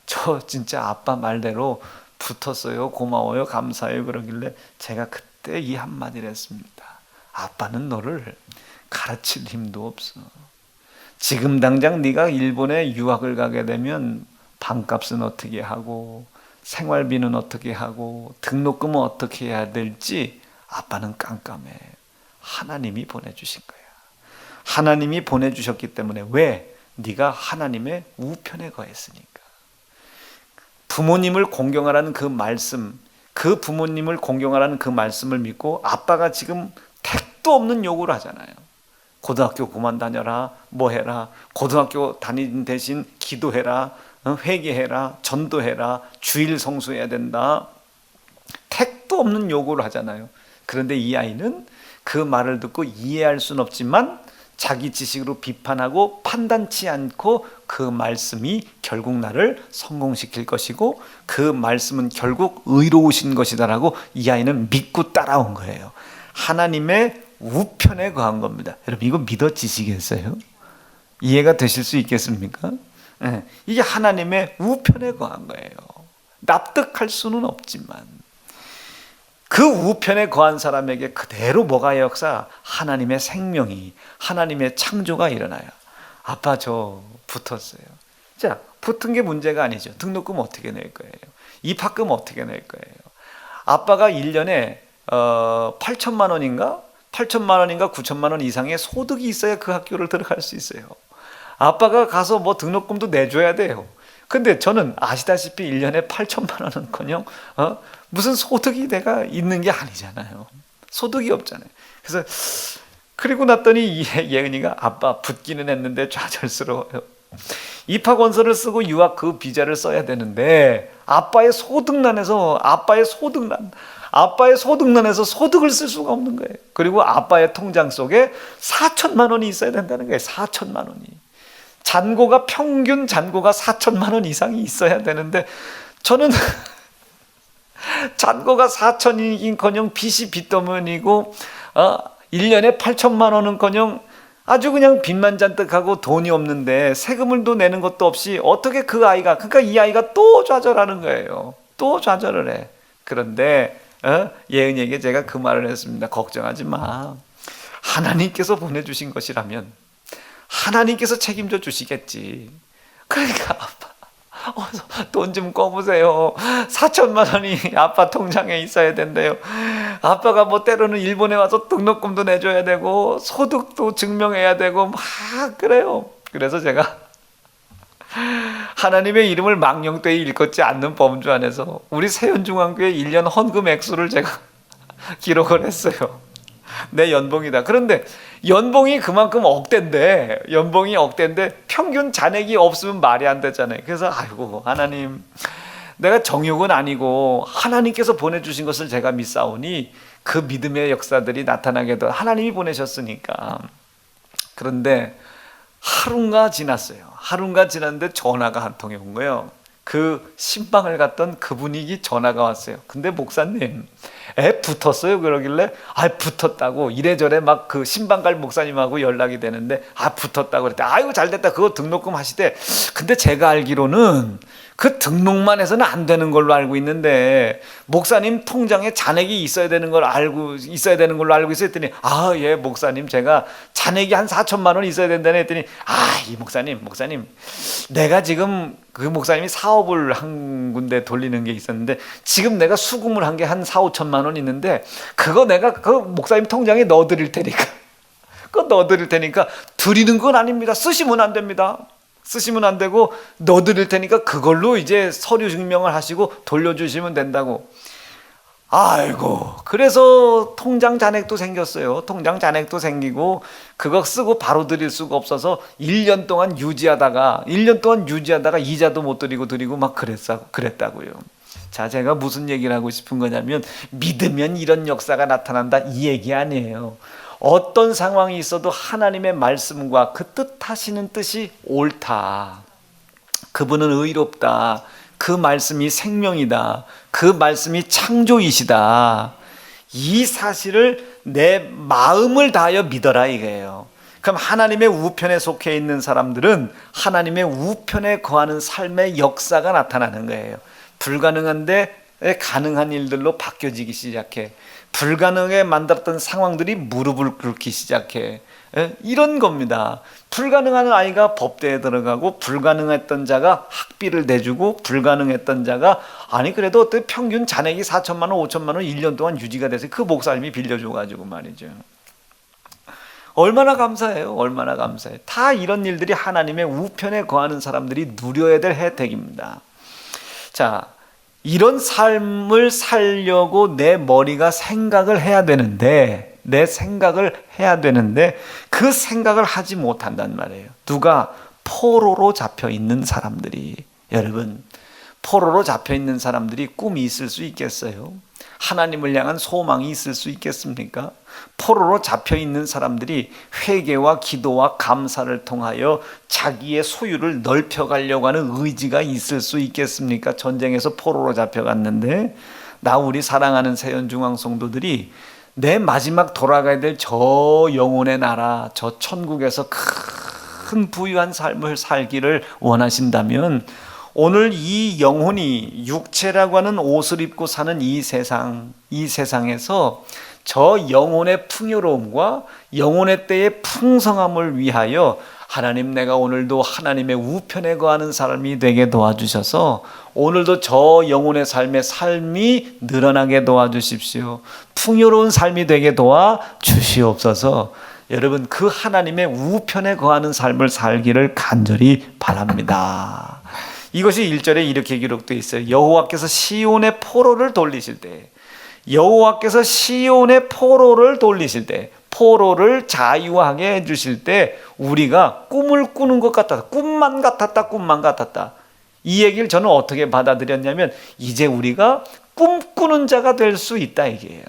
저 진짜 아빠 말대로 붙었어요. 고마워요. 감사해요. 그러길래 제가 그때 이 한마디를 했습니다. 아빠는 너를 가르칠 힘도 없어. 지금 당장 네가 일본에 유학을 가게 되면 방값은 어떻게 하고 생활비는 어떻게 하고 등록금은 어떻게 해야 될지 아빠는 깜깜해. 하나님이 보내주신 거야. 하나님이 보내주셨기 때문에. 왜? 네가 하나님의 우편에 거했으니까. 부모님을 공경하라는 그 말씀, 그 부모님을 공경하라는 그 말씀을 믿고 아빠가 지금 택도 없는 요구를 하잖아요. 고등학교 그만 다녀라, 뭐 해라, 고등학교 다니는 대신 기도해라, 회개해라, 전도해라, 주일 성수해야 된다. 택도 없는 요구를 하잖아요. 그런데 이 아이는 그 말을 듣고 이해할 수는 없지만 자기 지식으로 비판하고 판단치 않고 그 말씀이 결국 나를 성공시킬 것이고 그 말씀은 결국 의로우신 것이다라고 이 아이는 믿고 따라온 거예요. 하나님의 우편에 거한 겁니다. 여러분, 이거 믿어지시겠어요? 이해가 되실 수 있겠습니까? 네, 이게 하나님의 우편에 거한 거예요. 납득할 수는 없지만 그 우편에 거한 사람에게 그대로 뭐가 역사? 하나님의 생명이, 하나님의 창조가 일어나요. 아빠 저 붙었어요. 자, 붙은 게 문제가 아니죠. 등록금 어떻게 낼 거예요? 입학금 어떻게 낼 거예요? 아빠가 1년에 8천만 원인가 9천만 원 이상의 소득이 있어야 그 학교를 들어갈 수 있어요. 아빠가 가서 뭐 등록금도 내줘야 돼요. 근데 저는 아시다시피 1년에 8천만 원은커녕 무슨 소득이 내가 있는 게 아니잖아요. 소득이 없잖아요. 그래서 그리고 났더니 예은이가 아빠 붙기는 했는데 좌절스러워요. 입학 원서를 쓰고 유학 그 비자를 써야 되는데 아빠의 소득난에서 소득을 쓸 수가 없는 거예요. 그리고 아빠의 통장 속에 4천만 원이 있어야 된다는 거예요. 4천만 원이. 평균 잔고가 4천만 원 이상이 있어야 되는데 저는 잔고가 4천이긴커녕 빚이 빚더문이고 1년에 8천만 원은커녕 아주 그냥 빚만 잔뜩하고 돈이 없는데 세금을 또 내는 것도 없이 어떻게 그 아이가, 그러니까 이 아이가 또 좌절하는 거예요. 또 좌절을 해. 그런데 예은이에게 제가 그 말을 했습니다. 걱정하지 마. 하나님께서 보내주신 것이라면 하나님께서 책임져 주시겠지. 그러니까 아빠 돈 좀 꺼보세요. 4천만 원이 아빠 통장에 있어야 된대요. 아빠가 뭐 때로는 일본에 와서 등록금도 내줘야 되고 소득도 증명해야 되고 막 그래요. 그래서 제가 하나님의 이름을 망령되이 일컫지 않는 범주 안에서 우리 세연중앙교회 1년 헌금 액수를 제가 기록을 했어요. 내 연봉이다. 그런데 연봉이 그만큼 억대인데, 연봉이 억대인데 평균 잔액이 없으면 말이 안 되잖아요. 그래서 아이고 하나님, 내가 정욕은 아니고 하나님께서 보내주신 것을 제가 믿사오니 그 믿음의 역사들이 나타나게도 하나님이 보내셨으니까. 그런데 하루가 지났어요. 하루가 지났는데 전화가 한 통이 온 거예요. 그 신방을 갔던 그분이 전화가 왔어요. 근데 목사님, 애 붙었어요? 그러길래 붙었다고. 이래저래 막 그 신방 갈 목사님하고 연락이 되는데 붙었다고 그랬대. 아이고 잘됐다. 그거 등록금 하시대. 근데 제가 알기로는 그 등록만 해서는 안 되는 걸로 알고 있는데 목사님 통장에 잔액이 있어야 되는 걸로 알고 있어요 했더니 예 목사님, 제가 잔액이 한 4천만 원 있어야 된다네 했더니 이 목사님 내가 지금 그 목사님이 사업을 한 군데 돌리는 게 있었는데 지금 내가 수금을 한 게 한 4, 5천만 원 있는데 그거 내가 그 목사님 통장에 넣어드릴 테니까 그거 넣어드릴 테니까 드리는 건 아닙니다. 쓰시면 안 됩니다. 쓰시면 안 되고 넣어드릴 테니까 그걸로 이제 서류 증명을 하시고 돌려주시면 된다고. 아이고, 그래서 통장 잔액도 생겼어요. 통장 잔액도 생기고 그거 쓰고 바로 드릴 수가 없어서 1년 동안 유지하다가 이자도 못 드리고 막 그랬다고요. 자, 제가 무슨 얘기를 하고 싶은 거냐면 믿으면 이런 역사가 나타난다 이 얘기 아니에요. 어떤 상황이 있어도 하나님의 말씀과 그 뜻하시는 뜻이 옳다. 그분은 의롭다. 그 말씀이 생명이다. 그 말씀이 창조이시다. 이 사실을 내 마음을 다하여 믿어라 이거예요. 그럼 하나님의 우편에 속해 있는 사람들은 하나님의 우편에 거하는 삶의 역사가 나타나는 거예요. 불가능한데 가능한 일들로 바뀌어지기 시작해. 불가능하게 만들었던 상황들이 무릎을 꿇기 시작해. 이런 겁니다. 불가능한 아이가 법대에 들어가고 불가능했던 자가 학비를 내주고 불가능했던 자가 그래도 어때 평균 잔액이 4천만 원 5천만 원 1년 동안 유지가 돼서 그 목사님이 빌려줘가지고 말이죠. 얼마나 감사해요. 얼마나 감사해요. 다 이런 일들이 하나님의 우편에 거하는 사람들이 누려야 될 혜택입니다. 자, 이런 삶을 살려고 내 머리가 생각을 해야 되는데 그 생각을 하지 못한단 말이에요. 누가? 포로로 잡혀 있는 사람들이. 여러분, 포로로 잡혀 있는 사람들이 꿈이 있을 수 있겠어요? 하나님을 향한 소망이 있을 수 있겠습니까? 포로로 잡혀 있는 사람들이 회개와 기도와 감사를 통하여 자기의 소유를 넓혀가려고 하는 의지가 있을 수 있겠습니까? 전쟁에서 포로로 잡혀갔는데 우리 사랑하는 세연중앙 성도들이 내 마지막 돌아가야 될 저 영혼의 나라, 저 천국에서 큰 부유한 삶을 살기를 원하신다면 오늘 이 영혼이 육체라고 하는 옷을 입고 사는 이 세상에서 저 영혼의 풍요로움과 영혼의 때의 풍성함을 위하여 하나님, 내가 오늘도 하나님의 우편에 거하는 사람이 되게 도와주셔서 오늘도 저 영혼의 삶이 늘어나게 도와주십시오. 풍요로운 삶이 되게 도와주시옵소서. 여러분, 그 하나님의 우편에 거하는 삶을 살기를 간절히 바랍니다. 이것이 1절에 이렇게 기록되어 있어요. 여호와께서 시온의 포로를 돌리실 때, 포로를 자유하게 해주실 때 우리가 꿈을 꾸는 것 같았다. 꿈만 같았다. 이 얘기를 저는 어떻게 받아들였냐면 이제 우리가 꿈꾸는 자가 될 수 있다 이게요.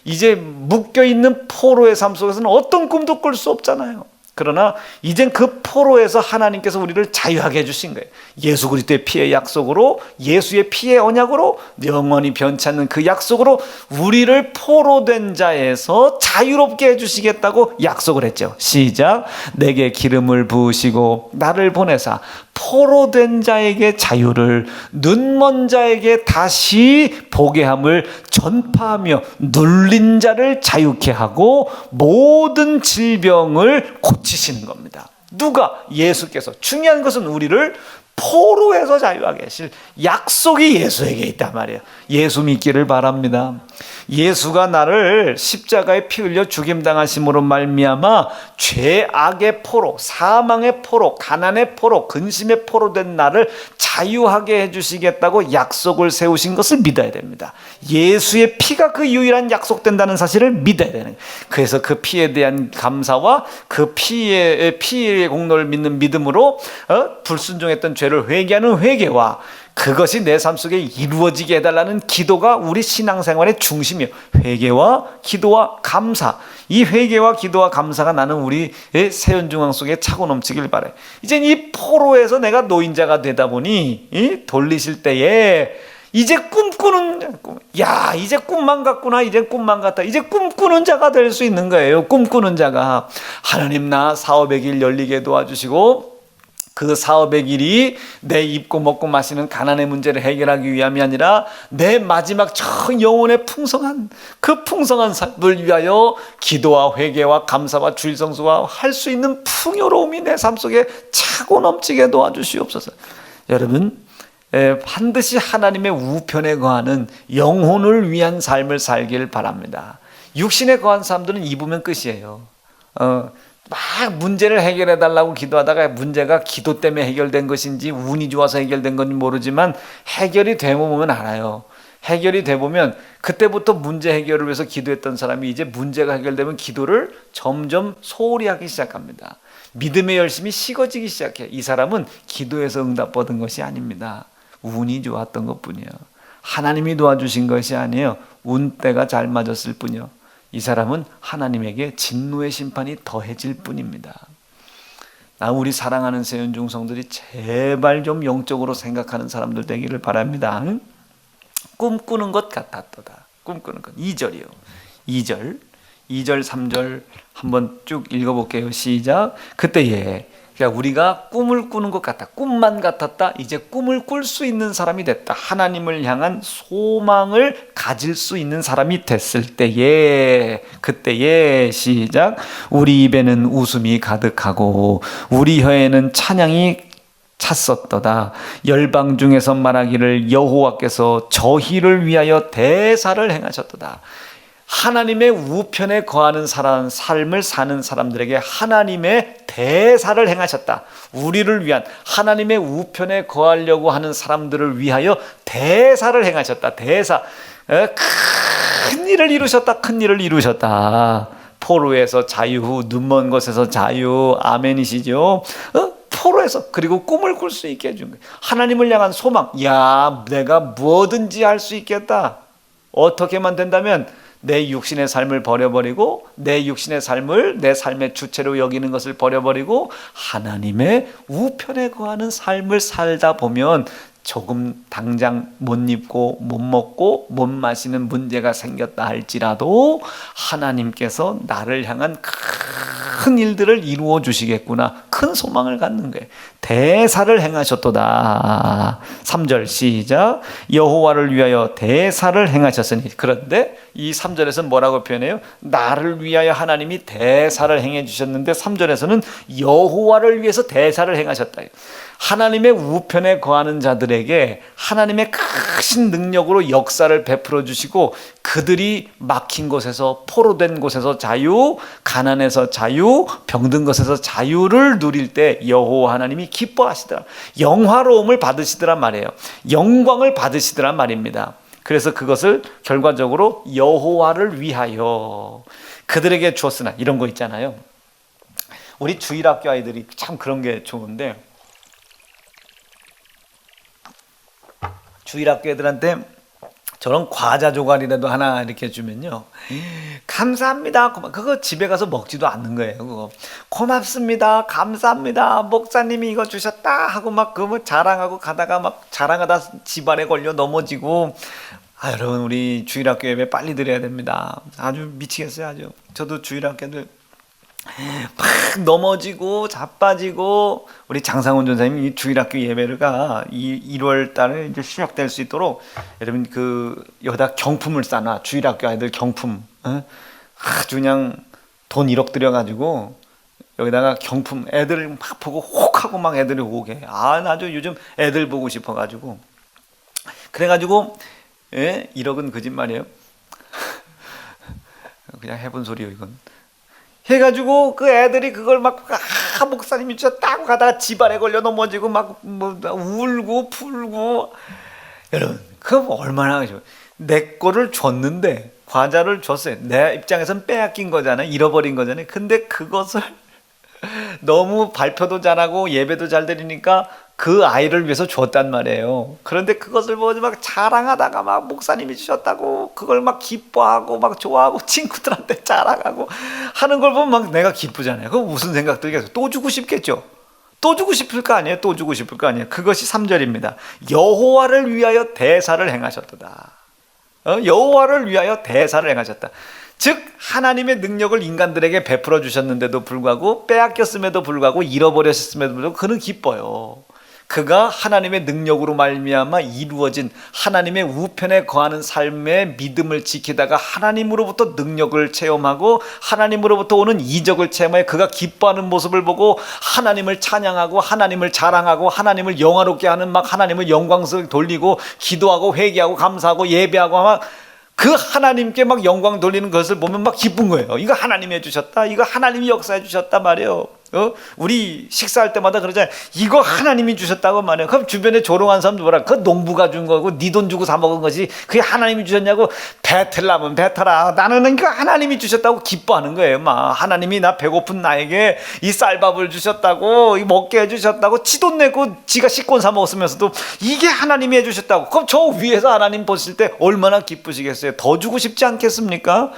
이제 묶여있는 포로의 삶 속에서는 어떤 꿈도 꿀 수 없잖아요. 그러나 이젠 그 포로에서 하나님께서 우리를 자유하게 해주신 거예요. 예수 그리스도의 피의 약속으로, 예수의 피의 언약으로, 영원히 변치 않는 그 약속으로 우리를 포로된 자에서 자유롭게 해주시겠다고 약속을 했죠. 시작. 내게 기름을 부으시고 나를 보내사 포로된 자에게 자유를, 눈먼 자에게 다시 보게 함을 전파하며 눌린 자를 자유케 하고 모든 질병을 고치시는 겁니다. 누가? 예수께서. 중요한 것은 우리를 포로에서 자유하게 하실 약속이 예수에게 있단 말이에요. 예수 믿기를 바랍니다. 예수가 나를 십자가에 피 흘려 죽임당하심으로 말미암아 죄악의 포로, 사망의 포로, 가난의 포로, 근심의 포로 된 나를 자유하게 해주시겠다고 약속을 세우신 것을 믿어야 됩니다. 예수의 피가 그 유일한 약속된다는 사실을 믿어야 되는 거예요. 그래서 그 피에 대한 감사와 그 피의 공로를 믿는 믿음으로 불순종했던 죄를 회개하는 회개와 그것이 내 삶 속에 이루어지게 해달라는 기도가 우리 신앙생활의 중심이에요. 회개와 기도와 감사. 이 회개와 기도와 감사가 나는 우리의 세연중앙 속에 차고 넘치길 바라요. 이제 이 포로에서 내가 노인자가 되다 보니 돌리실 때에 이제 꿈꾸는, 이제 꿈만 같구나. 이제 꿈만 같다. 이제 꿈꾸는 자가 될 수 있는 거예요. 꿈꾸는 자가. 하나님, 나 사업의 길 열리게 도와주시고 그 사업의 길이 내 입고 먹고 마시는 가난의 문제를 해결하기 위함이 아니라 내 마지막 저 영혼의 풍성한 그 풍성한 삶을 위하여 기도와 회개와 감사와 주일성수와 할 수 있는 풍요로움이 내 삶 속에 차고 넘치게 도와주시옵소서. 여러분, 반드시 하나님의 우편에 거하는 영혼을 위한 삶을 살길 바랍니다. 육신에 거한 사람들은 입으면 끝이에요. 막 문제를 해결해 달라고 기도하다가 문제가 기도 때문에 해결된 것인지 운이 좋아서 해결된 건지 모르지만 해결이 되면 알아요. 해결이 되면 그때부터 문제 해결을 위해서 기도했던 사람이 이제 문제가 해결되면 기도를 점점 소홀히 하기 시작합니다. 믿음의 열심이 식어지기 시작해. 이 사람은 기도에서 응답 받은 것이 아닙니다. 운이 좋았던 것뿐이에요. 하나님이 도와주신 것이 아니에요. 운때가 잘 맞았을 뿐이요. 이 사람은 하나님에게 진노의 심판이 더해질 뿐입니다. 우리 사랑하는 세연중 성들이 제발 좀 영적으로 생각하는 사람들 되기를 바랍니다. 꿈꾸는 것 같았도다. 꿈꾸는 것. 2절이요. 2절, 3절 한번 쭉 읽어볼게요. 시작. 그때에 그러니까 우리가 꿈을 꾸는 것 같다. 꿈만 같았다. 이제 꿈을 꿀 수 있는 사람이 됐다. 하나님을 향한 소망을 가질 수 있는 사람이 됐을 때에, 그때에 시작. 우리 입에는 웃음이 가득하고 우리 혀에는 찬양이 찼었도다. 열방 중에서 말하기를 여호와께서 저희를 위하여 대사를 행하셨도다. 하나님의 우편에 거하는 삶을 사는 사람들에게 하나님의 대사를 행하셨다. 우리를 위한 하나님의 우편에 거하려고 하는 사람들을 위하여 대사를 행하셨다. 대사. 큰 일을 이루셨다. 큰 일을 이루셨다. 포로에서 자유, 눈먼 곳에서 자유. 아멘이시죠? 포로에서 그리고 꿈을 꿀 수 있게 해준 거예요. 하나님을 향한 소망. 내가 뭐든지 할 수 있겠다. 어떻게만 된다면 내 육신의 삶을 버려버리고 내 육신의 삶을 내 삶의 주체로 여기는 것을 버려버리고 하나님의 우편에 거하는 삶을 살다 보면 조금 당장 못 입고 못 먹고 못 마시는 문제가 생겼다 할지라도 하나님께서 나를 향한 큰 일들을 이루어 주시겠구나. 큰 소망을 갖는 거예요. 대사를 행하셨도다. 3절 시작. 여호와를 위하여 대사를 행하셨으니. 그런데 이 3절에서는 뭐라고 표현해요? 나를 위하여 하나님이 대사를 행해 주셨는데 3절에서는 여호와를 위해서 대사를 행하셨다. 하나님의 우편에 거하는 자들에게 하나님의 크신 능력으로 역사를 베풀어 주시고 그들이 막힌 곳에서, 포로된 곳에서 자유, 가난에서 자유, 병든 것에서 자유를 누릴 때 여호와 하나님이 기뻐하시더라. 영화로움을 받으시더란 말이에요. 영광을 받으시더란 말입니다. 그래서 그것을 결과적으로 여호와를 위하여 그들에게 주었으나, 이런 거 있잖아요. 우리 주일학교 아이들이 참 그런 게 좋은데, 주일학교 애들한테 저런 과자 조각이라도 하나 이렇게 주면요, 감사합니다. 그거 집에 가서 먹지도 않는 거예요. 그거 고맙습니다. 감사합니다. 목사님이 이거 주셨다 하고 막 그거 뭐 자랑하고 가다가 막 자랑하다 집안에 걸려 넘어지고. 여러분, 우리 주일학교 예배 빨리 드려야 됩니다. 아주 미치겠어요. 아주. 저도 주일학교들 막 넘어지고 자빠지고. 우리 장상훈 전사님이 이 주일학교 예배가 1월 달에 이제 시작될 수 있도록 여러분 여기다 경품을 싸놔. 주일학교 아이들 경품. 아주 그냥 돈 1억 들여가지고 여기다가 경품, 애들 막 보고 혹하고 막 애들이 오게. 아주 요즘 애들 보고 싶어가지고. 그래가지고 1억은 거짓말이에요. 그냥 해본 소리요 이건. 해가지고 그 애들이 그걸 막 목사님이 주셨다고 가다가 집안에 걸려 넘어지고 막 울고 풀고. 여러분, 그거 얼마나 좋아요. 내 거를 줬는데, 과자를 줬어요. 내 입장에선 빼앗긴 거잖아요. 잃어버린 거잖아요. 근데 그것을 너무 발표도 잘하고 예배도 잘 드리니까 그 아이를 위해서 줬단 말이에요. 그런데 그것을 보지 막 자랑하다가 막 목사님이 주셨다고 그걸 막 기뻐하고 막 좋아하고 친구들한테 자랑하고 하는 걸 보면 막 내가 기쁘잖아요. 그럼 무슨 생각 들겠어요? 또 주고 싶겠죠. 또 주고 싶을 거 아니에요. 또 주고 싶을 거 아니에요. 그것이 3절입니다. 여호와를 위하여 대사를 행하셨도다. 여호와를 위하여 대사를 행하셨다. 즉 하나님의 능력을 인간들에게 베풀어 주셨는데도 불구하고, 빼앗겼음에도 불구하고, 잃어버렸음에도 불구하고 그는 기뻐요. 그가 하나님의 능력으로 말미암아 이루어진 하나님의 우편에 거하는 삶의 믿음을 지키다가 하나님으로부터 능력을 체험하고 하나님으로부터 오는 이적을 체험해 그가 기뻐하는 모습을 보고 하나님을 찬양하고 하나님을 자랑하고 하나님을 영화롭게 하는, 막 하나님을 영광스럽게 돌리고 기도하고 회개하고 감사하고 예배하고 막 그 하나님께 막 영광 돌리는 것을 보면 막 기쁜 거예요. 이거 하나님이 해주셨다, 이거 하나님이 역사해 주셨다 말이에요. 우리 식사할 때마다 그러잖아요. 이거 하나님이 주셨다고 말해요. 그럼 주변에 조롱한 사람도 뭐라, 그 농부가 준 거고 네 돈 주고 사 먹은 거지 그게 하나님이 주셨냐고. 뱉으려면 뱉어라. 나는 이거 하나님이 주셨다고 기뻐하는 거예요. 막 하나님이 나 배고픈 나에게 이 쌀밥을 주셨다고, 이 먹게 해주셨다고, 지 돈 내고 지가 식권 사 먹었으면서도 이게 하나님이 해주셨다고. 그럼 저 위에서 하나님 보실 때 얼마나 기쁘시겠어요. 더 주고 싶지 않겠습니까?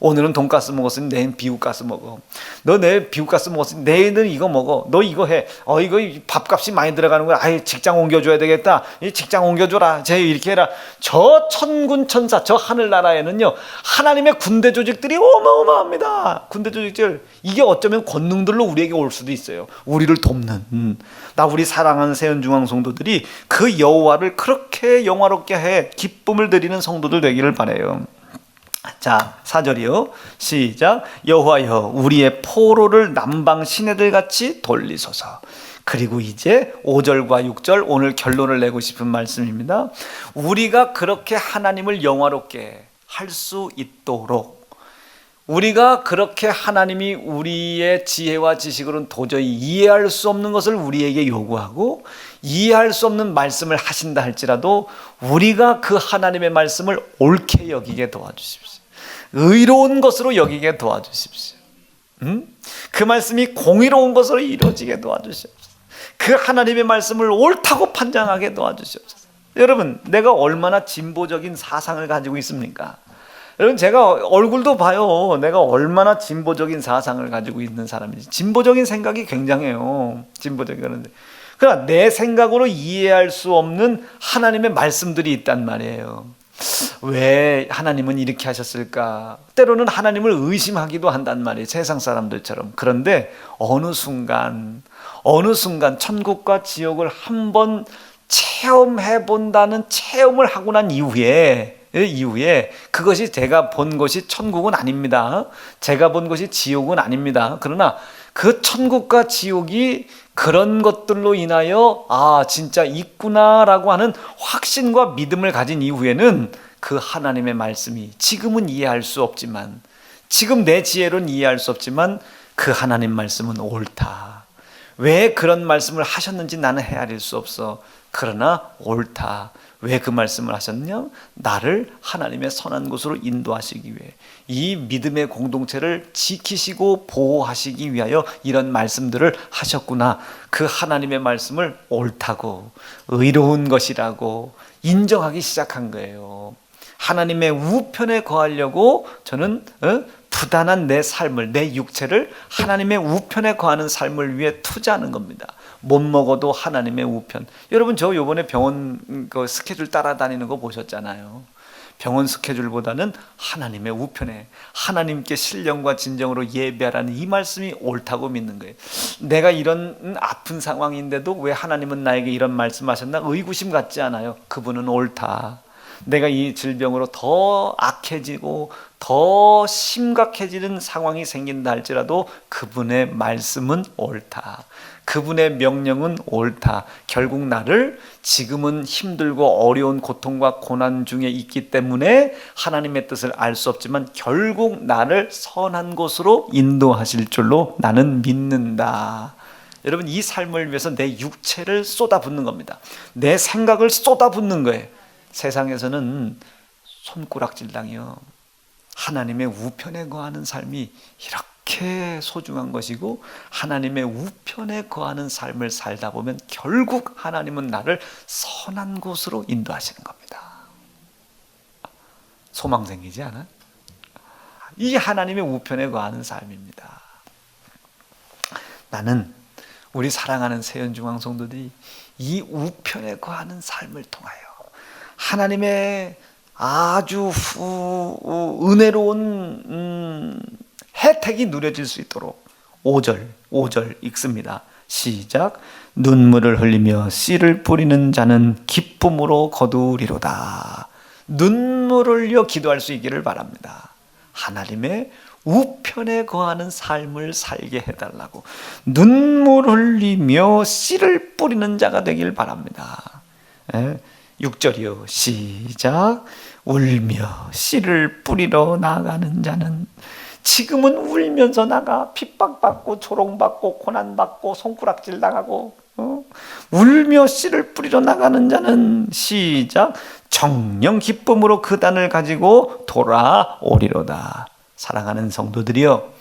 오늘은 돈가스 먹었으니 내일은 비우가스 먹어. 너 내일 비우가스 먹었으니 내일은 이거 먹어. 너 이거 해. 이거 밥값이 많이 들어가는 거야. 아예 직장 옮겨줘야 되겠다. 이 직장 옮겨줘라. 제 이렇게 해라. 저 천군 천사, 저 하늘나라에는요 하나님의 군대 조직들이 어마어마합니다. 군대 조직들, 이게 어쩌면 권능들로 우리에게 올 수도 있어요. 우리를 돕는. 우리 사랑하는 세연중앙 성도들이 그 여호와를 그렇게 영화롭게 해 기쁨을 드리는 성도들 되기를 바라요. 자, 4절이요. 시작. 여호와여, 우리의 포로를 남방 시내들 같이 돌리소서. 그리고 이제 5절과 6절, 오늘 결론을 내고 싶은 말씀입니다. 우리가 그렇게 하나님을 영화롭게 할 수 있도록, 우리가 그렇게 하나님이 우리의 지혜와 지식으로는 도저히 이해할 수 없는 것을 우리에게 요구하고 이해할 수 없는 말씀을 하신다 할지라도 우리가 그 하나님의 말씀을 옳게 여기게 도와주십시오. 의로운 것으로 여기게 도와주십시오. 그 말씀이 공의로운 것으로 이루어지게 도와주십시오. 그 하나님의 말씀을 옳다고 판단하게 도와주십시오. 여러분, 내가 얼마나 진보적인 사상을 가지고 있습니까? 여러분, 제가 얼굴도 봐요. 내가 얼마나 진보적인 사상을 가지고 있는 사람인지. 진보적인 생각이 굉장해요. 진보적인 거는데. 그러나 내 생각으로 이해할 수 없는 하나님의 말씀들이 있단 말이에요. 왜 하나님은 이렇게 하셨을까? 때로는 하나님을 의심하기도 한단 말이에요. 세상 사람들처럼. 그런데 어느 순간 천국과 지옥을 한번 체험해 본다는 체험을 하고 난 이후에 그것이 제가 본 것이 천국은 아닙니다. 제가 본 것이 지옥은 아닙니다. 그러나 그 천국과 지옥이 그런 것들로 인하여 진짜 있구나라고 하는 확신과 믿음을 가진 이후에는 그 하나님의 말씀이 지금은 이해할 수 없지만, 지금 내 지혜로는 이해할 수 없지만 그 하나님 말씀은 옳다. 왜 그런 말씀을 하셨는지 나는 헤아릴 수 없어. 그러나 옳다. 왜 그 말씀을 하셨냐? 나를 하나님의 선한 곳으로 인도하시기 위해, 이 믿음의 공동체를 지키시고 보호하시기 위하여 이런 말씀들을 하셨구나. 그 하나님의 말씀을 옳다고 의로운 것이라고 인정하기 시작한 거예요. 하나님의 우편에 거하려고 저는 부단한 내 삶을, 내 육체를 하나님의 우편에 거하는 삶을 위해 투자하는 겁니다. 못 먹어도 하나님의 우편. 여러분, 저 요번에 병원 그 스케줄 따라다니는 거 보셨잖아요. 병원 스케줄보다는 하나님의 우편에 하나님께 신령과 진정으로 예배하라는 이 말씀이 옳다고 믿는 거예요. 내가 이런 아픈 상황인데도 왜 하나님은 나에게 이런 말씀하셨나? 의구심 같지 않아요. 그분은 옳다. 내가 이 질병으로 더 악해지고 더 심각해지는 상황이 생긴다 할지라도 그분의 말씀은 옳다. 그분의 명령은 옳다. 결국 나를 지금은 힘들고 어려운 고통과 고난 중에 있기 때문에 하나님의 뜻을 알 수 없지만 결국 나를 선한 곳으로 인도하실 줄로 나는 믿는다. 여러분, 이 삶을 위해서 내 육체를 쏟아붓는 겁니다. 내 생각을 쏟아붓는 거예요. 세상에서는 손가락질당이요, 하나님의 우편에 거하는 삶이 이렇게 소중한 것이고, 하나님의 우편에 거하는 삶을 살다 보면 결국 하나님은 나를 선한 곳으로 인도하시는 겁니다. 소망 생기지 않아? 이 하나님의 우편에 거하는 삶입니다. 나는 우리 사랑하는 세연중앙 성도들이 이 우편에 거하는 삶을 통하여 하나님의 아주 은혜로운 혜택이 누려질 수 있도록 5절 읽습니다. 시작. 눈물을 흘리며 씨를 뿌리는 자는 기쁨으로 거두리로다. 눈물을 흘려 기도할 수 있기를 바랍니다. 하나님의 우편에 거하는 삶을 살게 해달라고 눈물 흘리며 씨를 뿌리는 자가 되길 바랍니다. 6절이요. 시작. 울며 씨를 뿌리러 나가는 자는, 지금은 울면서 나가 핍박받고 조롱받고 고난받고 손가락질 당하고 울며 씨를 뿌리러 나가는 자는, 시작, 정령 기쁨으로 그 단을 가지고 돌아오리로다. 사랑하는 성도들이여,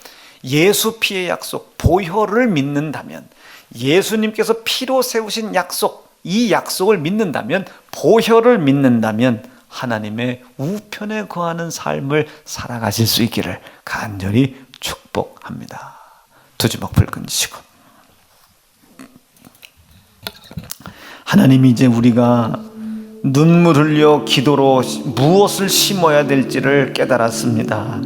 예수 피의 약속 보혈을 믿는다면, 예수님께서 피로 세우신 약속, 이 약속을 믿는다면, 보혈을 믿는다면 하나님의 우편에 거하는 삶을 살아가실 수 있기를 간절히 축복합니다. 두 주먹 불끈지시고, 하나님이 이제 우리가 눈물 흘려 기도로 무엇을 심어야 될지를 깨달았습니다.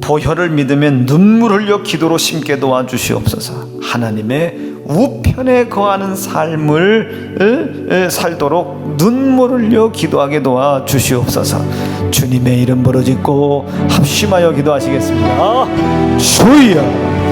보혈을 믿으면 눈물 흘려 기도로 심게 도와주시옵소서. 하나님의 우편에 거하는 삶을 살도록 눈물 흘려 기도하게 도와주시옵소서. 주님의 이름 부르짖고 합심하여 기도하시겠습니다. 주여.